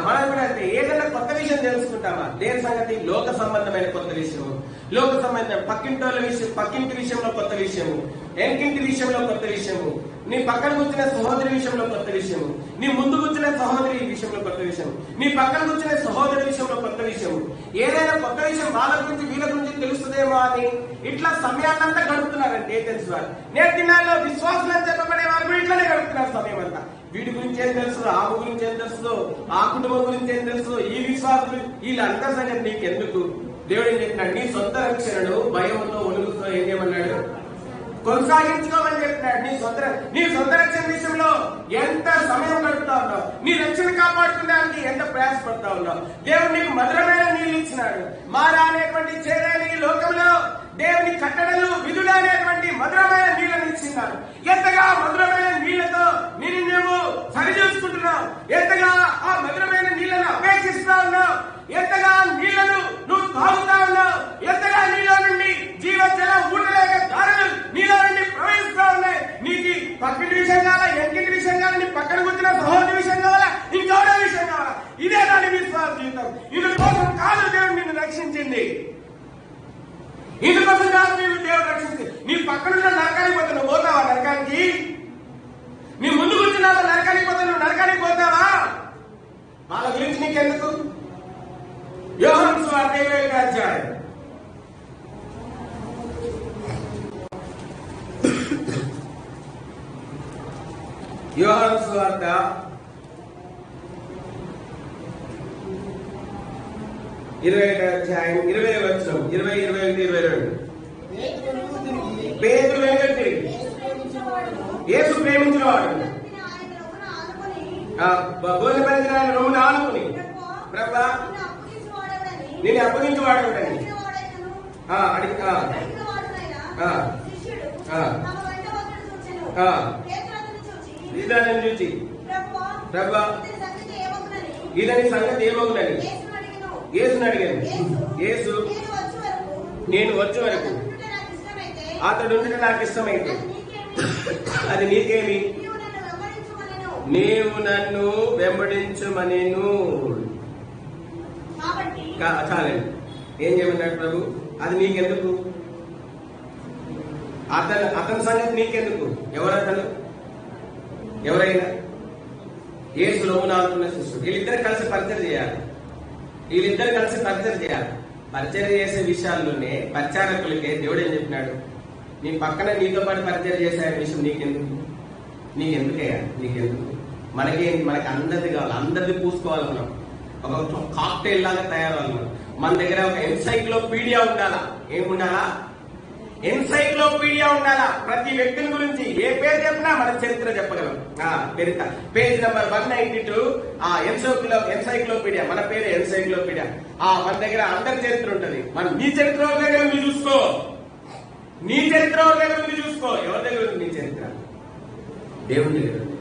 మనం కూడా అంటే ఏదైనా కొత్త విషయం తెలుసుకుంటామా? దేని సంగతి? లోక సంబంధమైన కొత్త విషయం, లోక సంబంధం, పక్కింటోళ్ళ విషయం, పక్కింటి విషయంలో కొత్త విషయము, వెనకింటి విషయంలో కొత్త విషయము, నీ పక్కన కూర్చున్న సహోదరి విషయంలో కొత్త విషయము, నీ ముందు కూర్చున్న సహోదరి విషయంలో కొత్త విషయం, నీ పక్కన కూర్చున్న సహోదరి విషయంలో కొత్త విషయం, ఏదైనా కొత్త విషయం వాళ్ళ గురించి వీళ్ళ గురించి తెలుస్తుందేమో అని ఇట్లా సమయాన్నంతా గడుపుతున్నారంటే ఏథెన్స్ వారు. నేటి దినాల్లో విశ్వాసులు అని చెప్పబడే వారు కూడా ఇట్లానే గడుపుతున్నారు సమయం అంతా. వీడి గురించి ఏం తెలుసు, ఆకు గురించి ఏం తెలుసు, ఆ కుటుంబం గురించి ఏం తెలుసు, ఈ విశ్వాసులు వీళ్ళంతా సంగతి నీకెందుకు? దేవుడు ఏం చెప్పినాడు? నీ సొంత రక్షణను భయంతో వణుకుతో ఏం చేయమన్నాడు? కొనసాగించుకోమని చెప్పినాడు. నీ సొంత రక్షణ విషయంలో ఎంత సమయం గడుపుతా ఉన్నావు, నీ రక్షణ కాపాడుకోవడానికి ఎంత ప్రయాసపడతా ఉన్నావు. దేవుడు నీకు మధురమైన నీళ్ళు ఇచ్చినాడు. మారా అనేటువంటి చేరని ఈ లోకంలో దేవుని కట్టడలు, విధులు అనేటువంటి మధురమైన నీళ్లను ఇచ్చినాడు. ఎంతగా మధురమైన నీళ్లతో నువ్వు సరిచూసుకుంటున్నావు, ఎంతగా ఆ మధురమైన నీళ్లను అపేక్షిస్తా ఉన్నావు, ఎంతగా నీళ్లను నువ్వు తాగుతా ఉన్నావు, ఎంతగా నీళ్ళ నుండి జీవజల ఊటలేక దారులు నీళ్ళ నుండి ప్రవహిస్తా ఉన్నాయి. నీకు పక్కింటి విషయం కావాలా, ఎంకింటి విషయం కావాలా, నీ పక్కన కూర్చున్న సహోదరి విషయం కావాలా, ఇంకెవరో విషయం కావాలా? ఇదే దాని విశ్వాస జీవితం. ఇందుకోసం కాదు దేవుడు నిన్ను రక్షించింది, ఇందుకోసం కాదు నేను దేవుడు రక్షించింది. నీ పక్కనున్న నరకానికి పోతే నువ్వు పోతావా? నరకానికి నీ ముందు కూర్చున్న నరకానికి పోతే నువ్వు నరకానికి పోతావా? వాళ్ళ గురించి నీకెందుకు? యోహాను సువార్త 20వ అధ్యాయం యోహాను సువార్త 20వ అధ్యాయం 20వ వచనం 20, 21, 22. పేతురు వెనుకకు తిరిగి యేసు ప్రేమించిన వాడు భోజనపరిచిన ఆయన రొమ్మును ఆనుకుని, ప్రభువా నేను అప్పగించేవాడు ఇదని చూచి, ప్రభువా ఇదని సంగతి ఏమవునని యేసుని అడిగాను. యేసు నేను వచ్చే వరకు అతడు నాకు ఇష్టమైతే అది నీకేమి? నీవు నన్ను వెంబడించమనేను. చాలండి. ఏం చేయమన్నాడు ప్రభు? అది నీకెందుకు? అతని సంగతి నీకెందుకు? ఎవరతను? ఎవరైనా యేసు రొమ్మున ఆనుకున్న శిష్యుడు. వీళ్ళిద్దరు కలిసి పరిచయం చేయాలి. పరిచయం చేసే విషయాల్లోనే పరిచారకులకే దేవుడు ఏం చెప్పినాడు? నీ పక్కన నీతో పాటు పరిచయం చేసే విషయం నీకెందుకయ్యా? మనకి అందరిది కావాలి, అందరిది పూసుకోవాలి. మనం ఒక కాక్టైల్ లాగా తయారవ్వాలి. మన దగ్గర ఒక ఎన్సైక్లోపీడియా ఉండాలా. ఏముండాలా? ఎన్సైక్లోపీడియా ఉండాలా. ప్రతి వ్యక్తిని గురించి ఏ పేరు చెప్పినా మన చరిత్ర చెప్పగలం. Page number 192 encyclopaedia. మన పేరు ఎన్సైక్లోపీడియా. మన దగ్గర అందరి చరిత్ర ఉంటది. నీ చరిత్ర దగ్గర మీరు చూసుకో. నీ చరిత్ర దగ్గర ఉంది చూసుకో. ఎవరి దగ్గర ఉంది నీ చరిత్ర? దేవుని దగ్గర ఉంది.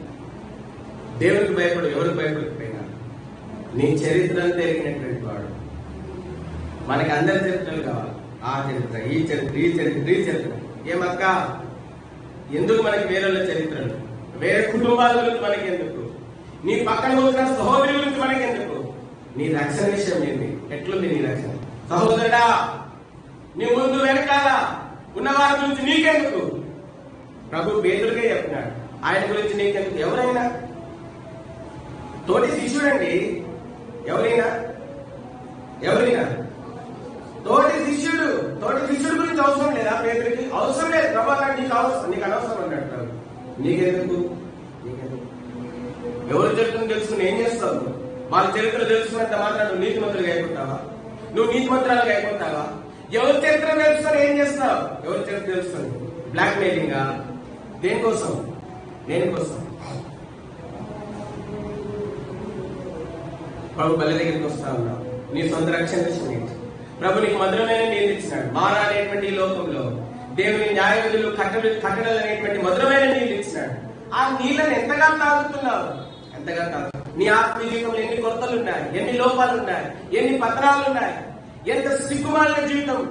దేవునికి భయపడు, ఎవరికి భయపడకపోయినా నీ చరిత్రను తెలిగినటువంటి వాడు. మనకి అందరి చరిత్రలు కావాలి. ఆ చరిత్ర, ఈ చరిత్ర, ఈ చరిత్ర, ఈ చరిత్ర. ఏమక్క, ఎందుకు మనకి వేరే చరిత్రలు, వేరే కుటుంబాల గురించి మనకి ఎందుకు? నీ పక్కన కూర్చున్న సహోదరి గురించి మనకి ఎందుకు? నీ రక్షణ విషయం ఏంటి? ఎట్లుంది నీ రక్షణ? సహోదరుడా, నీ ముందు వెనకాల ఉన్న వారి గురించి నీకెందుకు? ప్రభు పేతురుకే చెప్తున్నాడు, ఆయన గురించి నీకెందుకు? ఎవరైనా తోటి శిష్యుడండి, ఎవరైనా తోటి శిష్యుడు గురించి అవసరం లేదా? పేతురికి అవసరం లేదు. ప్రభు నీకు అనవసరం అన్నట్టు. నీకెందుకు? ఎవరి చరిత్రను తెలుసుకుని ఏం చేస్తావు? వాళ్ళ చరిత్ర తెలుసుకున్నంత మాత్రం నువ్వు నీతిమంతులుగా అయిపోతావా? నువ్వు నీతిమంతురాలుగా అయిపోతావా? ఎవరి చరిత్ర తెలుసుకొని ఏం చేస్తావు? ఎవరి చరిత్ర తెలుసుకొని బ్లాక్ మెయిలింగ్ దేనికోసం? ప్రభు బల్ల దగ్గరికి వస్తా ఉన్నావు. నీ సొంత రక్షణ విషయం ఏంటి? ప్రభు నీకు మధురమైన నీళ్ళు ఇచ్చినాడు. మారా అనేటువంటి ఈ లోకంలో దేవుని న్యాయ విధులు కట్టడలు అనేటువంటి మధురమైన నీళ్ళు ఇచ్చినాడు. ఆ నీళ్ళని ఎంతగా తాగుతున్నావు? నీ ఆత్మీయ జీవితంలో ఎన్ని కొరతలు ఉన్నాయి, ఎన్ని లోపాలు ఉన్నాయి, ఎన్ని పత్రాలు ఉన్నాయి, ఎంత సిగ్గుమాలిన జీవితం.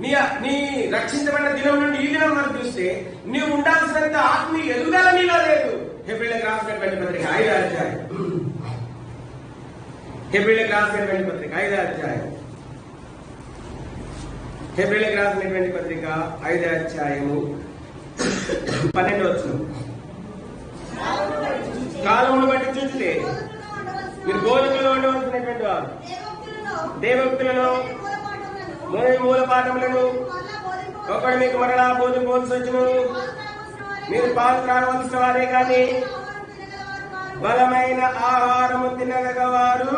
నీ రక్షించబడిన దినం నుండి ఈ దినం వరకు చూస్తే నీవు ఉండాల్సినంత ఆత్మీయ ఎదుగుదల నీలో లేదు. హెబ్రీయులకు రాసినటువంటి పత్రిక 5వ అధ్యాయం. హెబ్రీయులకు రాసినటువంటి పత్రిక 5వ అధ్యాయం. హెబ్రీయులకు రాసినటువంటి పత్రిక 5వ అధ్యాయము 12వ వచనం. కాలమును బట్టి చూస్తే మీరు బోధకులు ఉండవలసినటువంటి వారు దేవోక్తులను మూల పాఠములను ఒకడు మీకు మరలా బోధించవలసి వచ్చును. మీరు పాలు త్రాగవలసిన వారే కానీ బలమైన ఆహారము తినగలవారు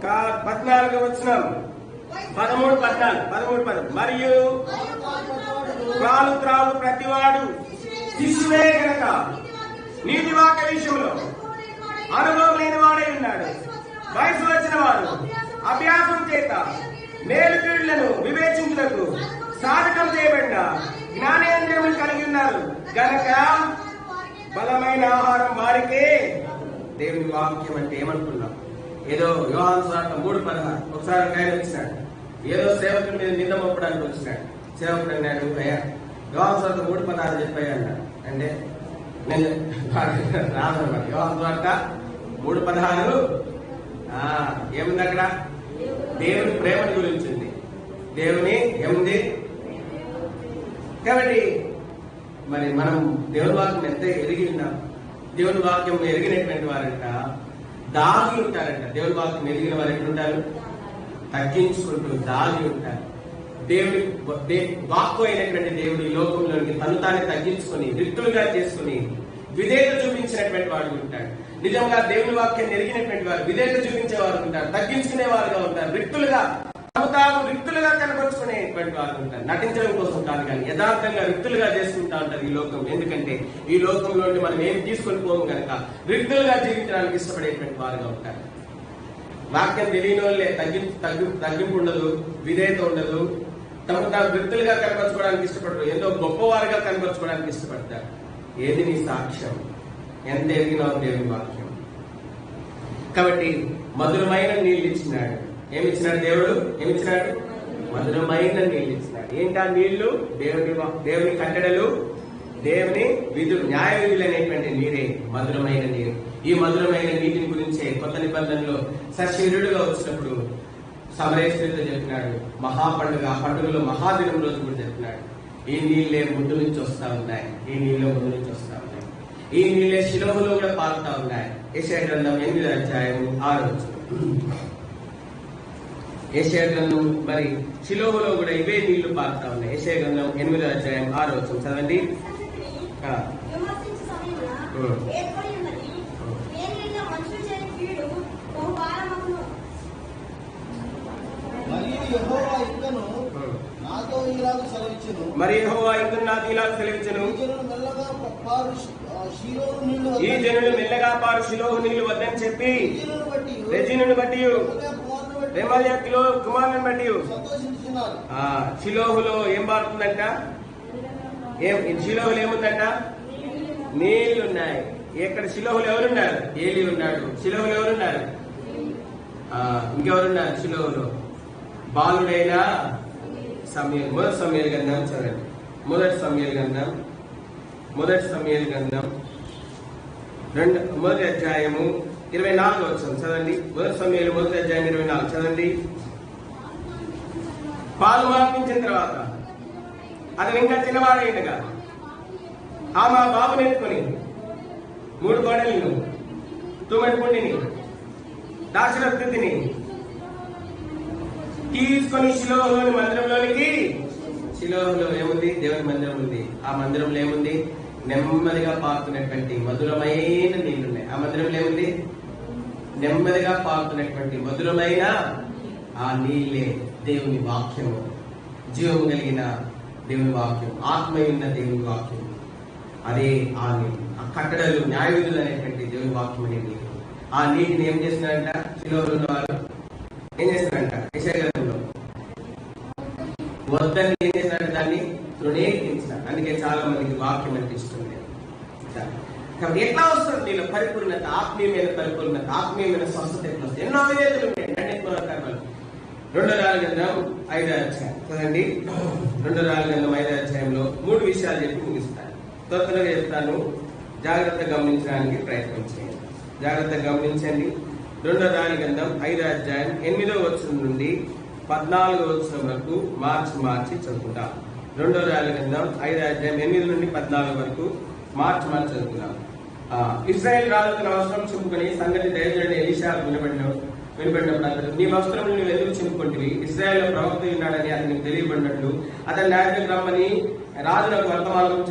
14వ వచనం 13 మరియు పాలు త్రాగు ప్రతివాడు శిష్యుడే గనక నీతి వాక్య విషయంలో అనుభవం లేని వాడై ఉన్నాడు. వయసు వచ్చిన వారు అభ్యాసం చేత మేలు కీడులను వివేచించుటకు సాధకం చేయబడిన జ్ఞానేంద్రియములు కలిగి ఉన్నారు గనక బలమైన ఆహారం వారికే. దేవుని వాక్యం అంటే ఏమనుకున్నాం? ఏదో యోహాను సువార్త 3:16 ఒకసారి ఆయన వచ్చినాడు, ఏదో సేవకుడి మీద నింద మోపడానికి వచ్చినాడు. సేవకుడు అన్నాడు, అయ్యా యోహాను సువార్త 3:16 చెప్పాయి అన్నాడు. అంటే నేను రాదన్నమాట. యోహాను సువార్త 3:16 ఏముంది అక్కడ? దేవుని ప్రేమని గురించి ఉంది. దేవుని ఏముంది కాబట్టి మరి మనం దేవుని వాక్యం ఎంత ఎరిగి ఉన్నాం? దేవుని వాక్యం ఎరిగినటువంటి వారంట దాగి ఉంటారంట. దేవుని వాక్యం ఎరిగిన వారు ఎట్లుంటారు? తగ్గించుకుంటూ దాగి ఉంటారు. దేవుని వాక్కు అయినటువంటి దేవుడు ఈ లోకంలోనికి తను తానే తగ్గించుకొని రిక్తులుగా చేసుకుని విధేయత చూపించినటువంటి వాడు ఉంటాడు. నిజంగా దేవుని వాక్యాన్ని ఎరిగినటువంటి వారు విధేయత చూపించేవారు ఉంటారు, తగ్గించుకునే వారుగా ఉంటారు, రిక్తులుగా కనపరుచుకునేటువంటి వారు ఉంటారు. నటించడం కోసం కాదు కానీ యథార్థంగా రిక్తులుగా చేసుకుంటా ఉంటారు ఈ లోకం. ఎందుకంటే ఈ లోకంలో మనం ఏం తీసుకొని పోము కనుక రిక్తులుగా జీవించడానికి ఇష్టపడేటువంటి వారుగా ఉంటారు. వాక్యం తెలియని వాళ్ళే తగ్గింపు ఉండదు, విధేయత ఉండదు, తమకు తాను రిక్తులుగా కనపరచుకోవడానికి ఇష్టపడరు, ఎంతో గొప్పవారుగా కనపరచుకోవడానికి ఇష్టపడతారు. ఏది నీ సాక్ష్యం? ఎంత ఎరిగినావు దేవుని వాక్యం? కాబట్టి మధురమైన నీళ్ళు ఇచ్చినాడు. ఏమిచ్చినాడు దేవుడు? ఏమిచ్చినాడు? మధురమైన నీళ్ళు ఇచ్చినాడు. ఏంటా నీళ్లు? దేవుని కట్టడలు, దేవుని విధులు, న్యాయ విధులు అనేటువంటి నీరే మధురమైన నీరు. ఈ మధురమైన నీటిని గురించే కొత్త నిబంధనలో సశరీరుడుగా వచ్చినప్పుడు సమరేశ్వరితో చెప్పినాడు. మహాపండుగ, ఆ పండుగలో మహాదినం రోజు కూడా చెప్పినాడు. ఈ నీళ్ళే ముందు నుంచి వస్తా ఉన్నాయి, ఈ నీళ్ళే ముందు నుంచి వస్తా ఉన్నాయి, ఈ నీళ్ళే శిలోహులో కూడా పారుతా ఉన్నాయి. యెషయా గ్రంథం 8వ అధ్యాయం 6వ వచనం. యెషయా గ్రంథం మరి షిలోహులో కూడా ఇవే నీళ్లు పారుతా ఉన్నాయి. యెషయా గ్రంథం 8వ అధ్యాయం 6వ వచనం చదవండి. మరి యెహోవా ఇంకను నాతో ఇలాగ సెలవిచ్చెను, ఈ జనులు మెల్లగా పారు షిలోహు నీళ్లు వద్దని చెప్పి రెజీనును బట్టి రెమల్యా కుమారుని బట్టి షిలోహులో ఏం పారుతుందంట? షిలోహులు ఏముందంట? నీళ్లున్నాయి. ఇక్కడ షిలోహులు ఎవరున్నారు? ఏలీ ఉన్నాడు. షిలోహులు ఎవరున్నారు? ఇంకెవరున్నారు షిలోహులో? బాలుడైన సమూయేలు. మొదటి సమూయేలు గ్రంథం చదవండి. మొదటి సమూయేలు గ్రంథం మొదటి అధ్యాయము 24వ వచనం చదవండి. మొదటి సమూయేలు మొదటి అధ్యాయం 24 చదవండి. పాలు మార్పించిన తర్వాత అతను ఇంకా చిన్నవాడైండగా ఆమె ఆ బాబుని ఎత్తుకొని 3 గోడలను, తుమ్మడి పుండిని, దాక్షరస్థితిని తీసుకొని షిలోహులోని మందిరంలోనికి. షిలోహులో ఏముంది? దేవుని మందిరం ఉంది. ఆ మందిరంలో ఏముంది? నెమ్మదిగా పారుతున్నటువంటి మధురమైన నీళ్లున్నాయి. ఆ మందిరంలో ఏముంది? నెమ్మదిగా పారుతున్నటువంటి మధురమైన ఆ నీళ్ళే దేవుని వాక్యము. జీవము కలిగిన దేవుని వాక్యం, ఆత్మయున్న దేవుని వాక్యం. అదే ఆ నీళ్ళు. ఆ కట్టడలు, న్యాయ విధులు అనేటువంటి దేవుని వాక్యం అనే నీళ్ళు. ఆ నీటిని ఏం చేస్తున్నారంట? షిలోహులో వారు ఏం చేస్తున్నారంట? యెషయా గ్రంథంలో వద్దని ఏం చేసినారంట? దాన్ని తృణీకరించిన. అందుకే చాలా మందికి వాక్యం అంటే ఇష్టం లేదు. కాబట్టి ఎట్లా వస్తుంది నీలో పరిపూర్ణత? ఆత్మీయమైన పరిపూర్ణత, ఆత్మీయమైన స్వస్థత ఎట్లా వస్తుంది? ఎన్నో విధేతలు ఉన్నాయి. 2 రాజుల గ్రంథం 5వ అధ్యాయం చదండి. 2 రాజుల గ్రంథం 5వ అధ్యాయంలో 3 విషయాలు చెప్పి ముగిస్తాను. త్వరగా చెప్తాను, జాగ్రత్తగా గమనించడానికి ప్రయత్నం చేయండి. జాగ్రత్తగా గమనించండి. 2 రాజుల గ్రంథం 5వ అధ్యాయం 8వ వచనం నుండి 14వ వచనం వరకు మార్చి చదువుకుంటాం. 2 రాజుల గ్రంథం 5వ అధ్యాయం 8 నుండి 14 వరకు మార్చి చదువుకున్నాం. ఇశ్రాయేల్ రాజు తన వస్త్రం చింపుకొని సంగతి దైవజనుడు ఎలీషా వినబడినప్పుడు అతడు, నీ వస్త్రం నువ్వు ఎందుకు చింపుకుంటువి? ఇశ్రాయేల్లో ప్రవక్త ఉన్నాడని అతనికి తెలియబడినట్లు అతని నాయకులకు రమ్మని రాజులకు వర్తమానం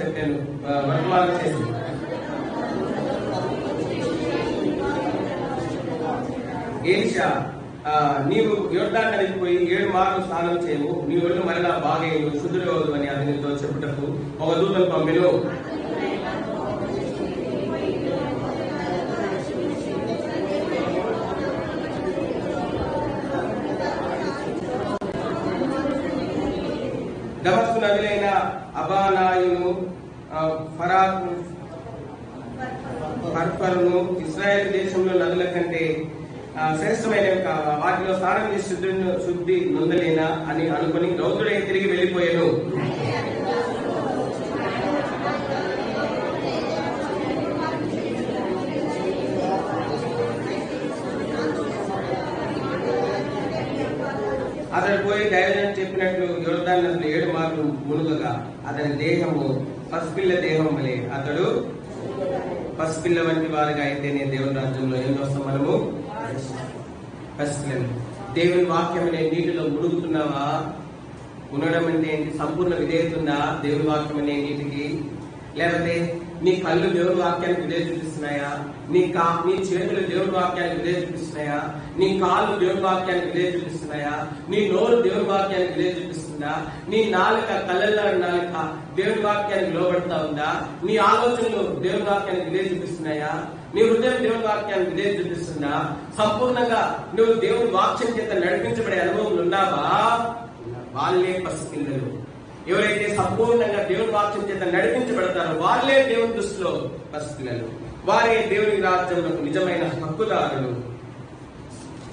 చేసింది. ఎలీషా, నీవు యోర్దాను నదికి పోయి 7 మార్లు స్నానం చేయవు, నీ ఒళ్ళు మరలా బాగేయు, శుద్ధుడవదు అని అతనితో చెప్పుటకు ఒక దూతను పంపెను. దమస్కు నదులైన అబానాయును, ఫర్ఫరును ఇశ్రాయేల్ దేశంలో నదుల కంటే శ్రేష్టమైనవి కావా? వాటిలో స్నానం చేసి శుద్ధి నొందలేనా అని అనుకుని రౌద్రుడై తిరిగి వెళ్ళిపోయాను. అతడు పోయి దైవజనుడు చెప్పినట్లు యోర్దాను నదిలో 7 మార్లు మునుగగా అతని దేహము పసిపిల్ల దేహం వలె, అతడు పసిపిల్ల వంటి వారిగా అయితేనే దేవుని రాజ్యంలో ఏం వస్తాం మనము? పసిపిల్లలు. దేవుని వాక్యం అనే నీటిలో మునుగుతున్నావా? మునగడం అంటే ఏంటి? సంపూర్ణ విధేయత ఉందా దేవుని వాక్యం అనే నీటికి? లేకపోతే నీ కళ్ళు దేవుని వాక్యానికి విధేయ చూపిస్తున్నాయా? నీ చేతులు దేవుని వాక్యానికి విధేయ చూపిస్తున్నాయా? నీ కాళ్ళు దేవుని వాక్యానికి విధేయ చూపిస్తున్నాయా? నీ నోరు దేవుని వాక్యానికి విధేయ చూపిస్తుందా? నీ నాలుక, కళ్ళల్లో నాలుక దేవుని వాక్యానికి లోబడతా ఉందా? నీ ఆలోచనలు దేవుని వాక్యానికి విధేయ చూపిస్తున్నాయా? నీ హృదయం దేవుని వాక్యానికి విధేయ చూపిస్తుందా? సంపూర్ణంగా నువ్వు దేవుని వాక్యం చేత నడిపించబడే అనుభవం ఉన్నావా? వాళ్ళే పసిపిల్లలు. ఎవరైతే సంపూర్ణంగా దేవుని వాక్యం చేత నడిపించబడతారో వాళ్ళే దేవుని దృష్టిలో పసిపిల్లలు. వారే దేవుని రాజ్యంలో నిజమైన హక్కుదారులు.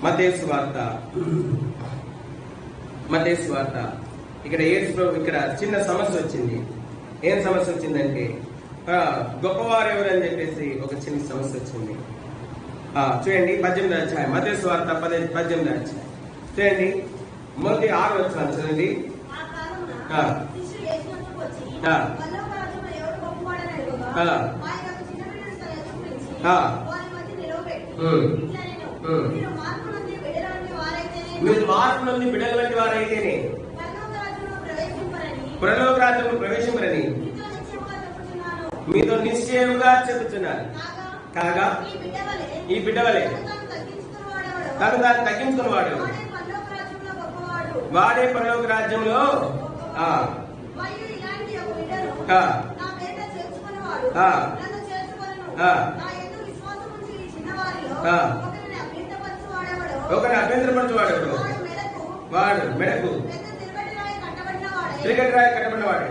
మత్తయి సువార్త ఇక్కడ ఇక్కడ చిన్న సమస్య వచ్చింది. ఏం సమస్య వచ్చిందంటే గొప్పవారు ఎవరని చెప్పేసి ఒక చిన్న సమస్య వచ్చింది. చూడండి 18వ అధ్యాయం, మత్తయి సువార్త 18వ అధ్యాయం చూడండి, మొదటి 6 వచనాలు చదవండి. మీరు మార్పు నుండి బిడ్డల వంటి వారైతేనే పరలోక రాజ్యంలో ప్రవేశింపరని మీతో నిశ్చయముగా చెబుతున్నాను. కాగా ఈ బిడ్డ వలె తను దాన్ని తగ్గించుకున్నవాడు వాడే పరలోక రాజ్యంలో ఒకరిని అభ్యంతరపరచువాడు వాడు మెడకు చీకటి రాయి కట్టబడినవాడు.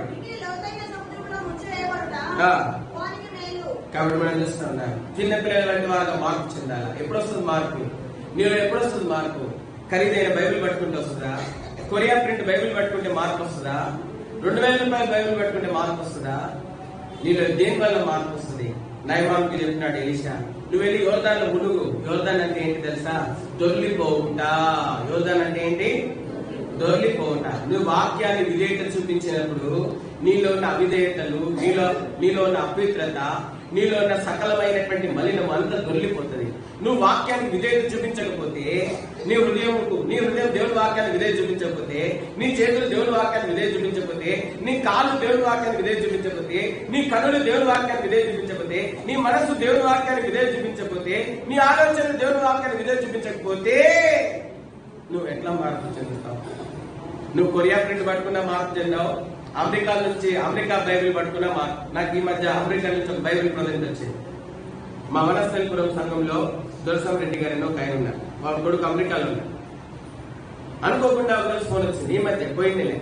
కాబట్టి మనం చూస్తున్నాం చిన్నపిల్లల వంటి వారిగా మార్పు చెందాలా. ఎప్పుడు వస్తుంది మార్పు? నీలో ఎప్పుడు వస్తుంది మార్పు? ఖరీదైన బైబిల్ పట్టుకుంటే వస్తుందా? కొరియా ప్రింట్ బైబిల్ పట్టుకుంటే మార్పు వస్తుందా? 2000 రూపాయల బైబిల్ పట్టుకుంటే మార్పు వస్తుందా? నీలో దేని వల్ల మార్పు వస్తుంది? నయమానుకి చెప్తున్నాడు ఎలీషా, నువ్వు వెళ్ళి యోర్దాన్లో మునుగు. యోర్దాన్ అంటే ఏంటి తెలుసా? దొర్లిపోవుట. యోర్దాన్ అంటే ఏంటి? దొర్లిపోవుట. నువ్వు వాక్యాన్ని విధేయత చూపించినప్పుడు నీలో ఉన్న అవిధేయతలు, నీలో ఉన్న అపవిత్రత, నీలో ఉన్న సకలమైనటువంటి మలినం అంతా దొర్లిపోతుంది. నువ్వు వాక్యానికి విధేయత చూపించకపోతే, నీ హృదయం దేవుని వాక్యాన్ని విధేయత చూపించకపోతే, నీ చేతులు దేవుని వాక్యాన్ని విధేయత చూపించకపోతే, నీ కాళ్ళు దేవుని వాక్యాన్ని విధేయత చూపించకపోతే, నీ కన్నులు దేవుని వాక్యాన్ని విధేయత చూపించకపోతే, నీ మనసు దేవుని వాక్యాన్ని విధేయత చూపించకపోతే, నీ ఆలోచనలు దేవుని వాక్యాన్ని విధేయత చూపించకపోతే నువ్వు ఎట్లా మార్పు చెందుతావు? నువ్వు కొరియా ప్రింట్ పట్టుకున్నా మార్పు చెందావు. అమెరికా బైబిల్ పట్టుకున్నా మార్పు. నాకు ఈ మధ్య అమెరికా నుంచి ఒక బైబిల్ ప్రజెంట్ వచ్చింది. మా వనస్థలిపురం సంఘంలో దొరసం రెడ్డి గారిని ఒక ఆయన ఉన్నారు. వాళ్ళ కొడుకు అమెరికాలో ఉన్నారు. అనుకోకుండా ఒకరోజు ఫోన్ వచ్చింది. ఈ మధ్య పోయిందిలే.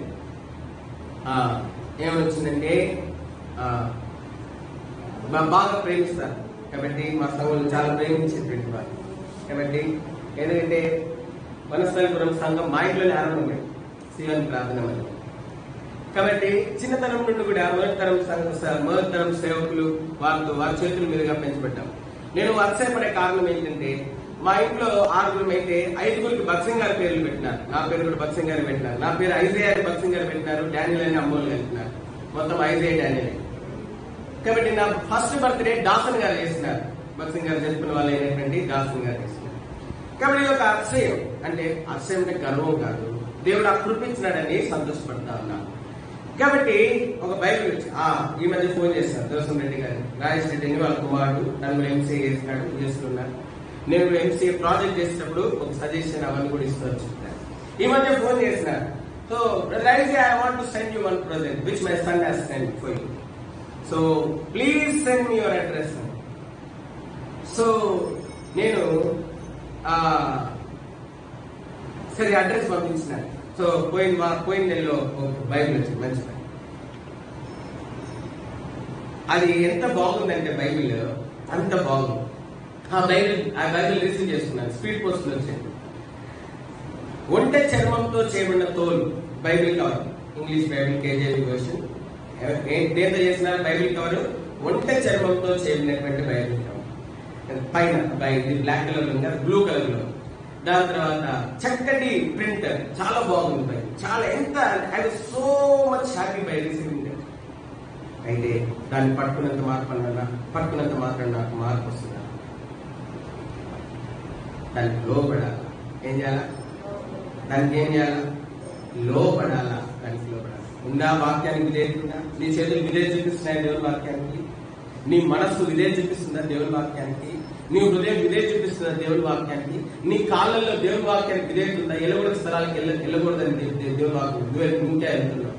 ఏమని వచ్చిందంటే, బాగా ప్రేమిస్తారు కాబట్టి మా సంఘంలో చాలా ప్రేమించేటువంటి వారు కాబట్టి, ఎందుకంటే వనస్థలిపురం సంఘం మా ఇంట్లోనే ఆరంభమైంది శివన్ ప్రార్థన వల్ల. కాబట్టి చిన్నతనం నుండి కూడా మొదటితరం సేవకులు వారి చేతుల మీదుగా పెంచబడ్డాం. నేను వర్షపడే కారణం ఏంటంటే, మా ఇంట్లో 6 అయితే 5 బక్సింగ్ గారి పేర్లు పెట్టినారు. నా పేరు కూడా బక్సింగ్ గారు పెట్టినారు. నా పేరు ఐజయా బక్సింగ్ గారు పెట్టినారు. డానియల్ అని అమ్మోలు పెట్టినారు. మొత్తం ఐజయా డానియల్. కాబట్టి నా ఫస్ట్ బర్త్డే డాసన్ గారు చేసినారు. బక్సింగ్ గారు చనిపోయిన వాళ్ళు అయినటువంటి డాసన్ గారు చేసినారు. కాబట్టి ఇది ఒక అతిశయం. అంటే అతిశయం అంటే గర్వం కాదు, దేవుడు కృపించినాడని సంతోషపడతా ఉన్నాను. కాబట్టి ఒక బైబిల్ వచ్చి ఈ మధ్య ఫోన్ చేస్తాను దోసం రెడ్డి గారు, రాజేష్ రెడ్డిని వాళ్ళ కుమారుడు నన్ను ఎంసీఏ చేస్తున్నాడు. నేను ఎంసీఏ ప్రాజెక్ట్ చేసేటప్పుడు ఒక సజెషన్ అవన్నీ కూడా ఇస్తూ వచ్చుంటాను. ఈ మధ్య ఫోన్ చేసినారు. So rise I want to send you one present which my son has sent for you. So please send me your address. So నేను సరే అడ్రస్ పంపించినాను. సో పోయిన నెలలో బైబిల్ వచ్చింది, మంచి బైబిల్. అది ఎంత బాగుందంటే బైబిల్ అంత బాగుంది. ఆ బైబిల్ రిసీవ్ చేసుకున్నాను. స్పీడ్ పోస్ట్ లో వచ్చింది. ఒంటె చర్మంతో చేయబడిన తోలు Bible cover. English Bible KGB version. దేంతో చేసిన బైబిల్ కవర్? ఒంటె చర్మంతో చేయబడినటువంటి బైబిల్ కవర్. పైన బ్లాక్ కలర్ ఉంది, బ్లూ కలర్ లో. దాని తర్వాత చక్కటి ప్రింటర్, చాలా బాగుంది బై. చాలా ఎంత I was so much happy by receiving it. అయితే దాన్ని పట్టుకున్నంత మాత్రం నాకు మార్పు వస్తుంది. దానికి లోపడాలా? ఏం చేయాలా? దానికి ఏం చేయాలా? లోపడాలా. దానికి లోపడాలా. ఉందా వాక్యానికి విధేయతుందా? నీ చేతులు విధేయ చూపిస్తున్నాయి దేవుని వాక్యానికి? నీ మనస్సు విధేయ చూపిస్తుందా దేవుని వాక్యానికి? నీ హృదయం విధేయ చూపిస్తుందా దేవుని వాక్యానికి? నీ కాళ్ళల్లో దేవుని వాక్యానికి విధేయతుందా? ఎల్లగొడని స్థలాలకు వెళ్ళకూడదని దేవుని వాక్యం నువ్వు ఇంకా వెళ్తున్నావు.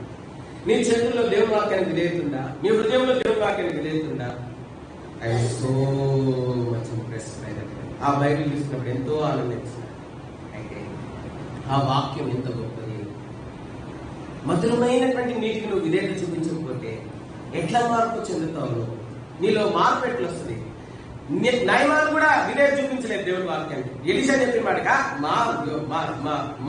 నీ చేతుల్లో దేవుని వాక్యానికి విధేయతుందా? నీ హృదయంలో దేవుని వాక్యానికి విధేయతుందా? I so much impress. ఆ బైబిల్ చూసినప్పుడు ఎంతో ఆనందించాను. అయితే ఆ వాక్యం ఎంత గొప్పది. మధురమైనటువంటి నీటికి నువ్వు విధేయత చూపించకపోతే ఎట్లా మార్పు చెందుతావు? నీలో మార్పు ఎట్లా వస్తుంది? నయమాను కూడా విధేయత చూపించలేదు దేవుని వాక్యానికి. ఎలీషా చెప్పిన మాటగా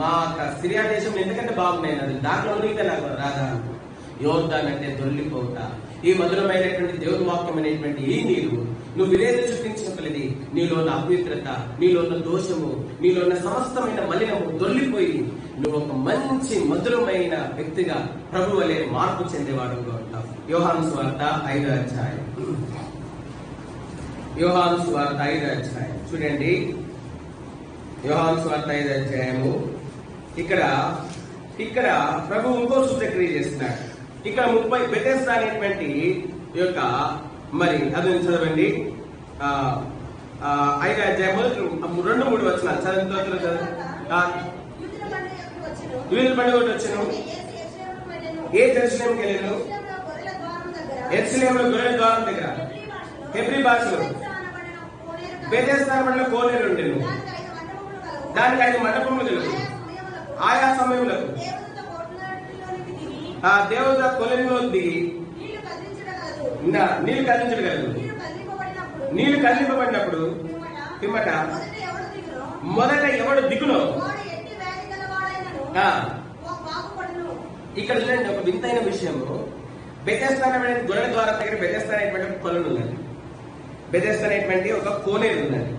మా సిరియా దేశం ఎందుకంటే బాగున్నాయి నదులు, దాంట్లో ఉనిగితే నాకు రాదా. యోర్దాన్ అంటే దొర్లిపోవుట. ఈ మధురమైనటువంటి దేవుని వాక్యం అనేటువంటి ఈ నీరు నువ్వు విధేయత చూపించిన కొలది నీలో ఉన్న అపవిత్రత, నీలో ఉన్న దోషము, నీలో ఉన్న సమస్తమైన మలినము దొర్లిపోయి నువ్వు ఒక మంచి మధురమైన వ్యక్తిగా ప్రభు వలె మార్పు చెందేవాడుగా ఉంటావు. యోహాను సువార్త 5వ అధ్యాయం. యోహాను సువార్త 5వ అధ్యాయం చూడండి. యోహాను సువార్త 5వ అధ్యాయము ఇక్కడ ప్రభు ఇంకో సూచక్రియ చేస్తున్నాడు. ఇక్కడ 30 బెతెస్దా అనేటువంటి యొక్క మరి అది చదవండి. 5వ అధ్యాయం 2-3 వచనాలు చదువుతూ యూదుల పండుగ వచ్చాను. ఏ జెరూసలేముకి వెళ్ళాను? యెరూషలేములో గొర్రెల ద్వారం దగ్గర హెబ్రీ భాషలో బెతెస్దా అనబడిన కోనేరు ఉండెను. దానికి 5 మండపములు కలవు. ఆయా సమయంలో ఆ దేవత కొలెనులో దిగి నీళ్లు కదిలించగలదు. నీళ్లు కదిలింపబడినప్పుడు పిమ్మట మొదట ఎవడు దిగునో ఇక్కడ చూడండి ఒక వింతైన విషయము. బెతెస్దా అనేటువంటి గొర్రెల ద్వారం దగ్గర బెతెస్దా అనేటువంటి కొలను ఉన్నది. బెతెస్దా అనేటువంటి ఒక కోనేరు ఉన్నది.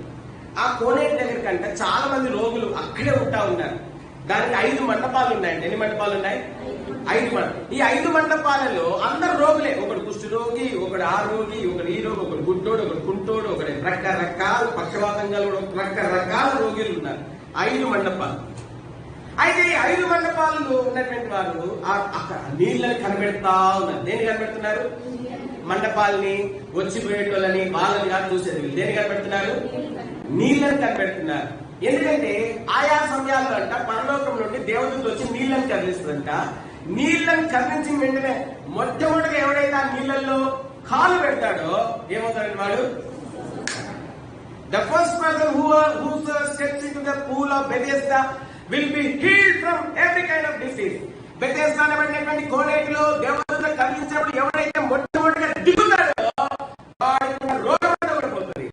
ఆ కోనేరు దగ్గర కంటే చాలా మంది రోగులు అక్కడే ఉంటా ఉన్నారు. దానికి 5 మండపాలు ఉన్నాయండి. ఎన్ని మండపాలు ఉన్నాయి? 5 మండపాలు. ఈ 5 మండపాలలో అందరు రోగులే. ఒకడు కుష్టి రోగి, ఒకడు ఆరోగి, ఒకడు ఈ రోగి, ఒకడు గుడ్డోడు, ఒకడు కుంటోడు, ఒకడు రకరకాల పక్షవాతం గల రకరకాల రోగులు ఉన్నారు. 5 మండపాలు. అయితే ఈ 5 మండపాలలో ఉన్నటువంటి వారు అక్కడ నీళ్ళని కనిపెడతా ఉన్నారు. దేని కనిపెడుతున్నారు? మండపాలని, వచ్చిపోయేటోళ్ళని, వాళ్ళని కాదు చూసేది. దేని కనిపెడుతున్నారు? నీళ్ళని కనిపెడుతున్నారు. ఎందుకంటే ఆయా సమయాల్లో అంట పరలోకం నుండి దేవతలు వచ్చి నీళ్ళని కదిలిస్తుందంట. నీళ్ళని కదిలించిన వెంటనే మొట్టమొదటిగా ఎవడైతే ఆ నీళ్ళల్లో కాలు పెడతాడో ఏమవుతాడని వాడు the first person who steps into the pool of Bethesda will be healed from every kind of disease. Bethesda అనేటువంటి కోనేటిలో దేవతలు కదిలించినప్పుడు ఎవరైతే మొట్టమొదటిగా దిగుతాడో వాడికి రోగం పడిపోతుంది.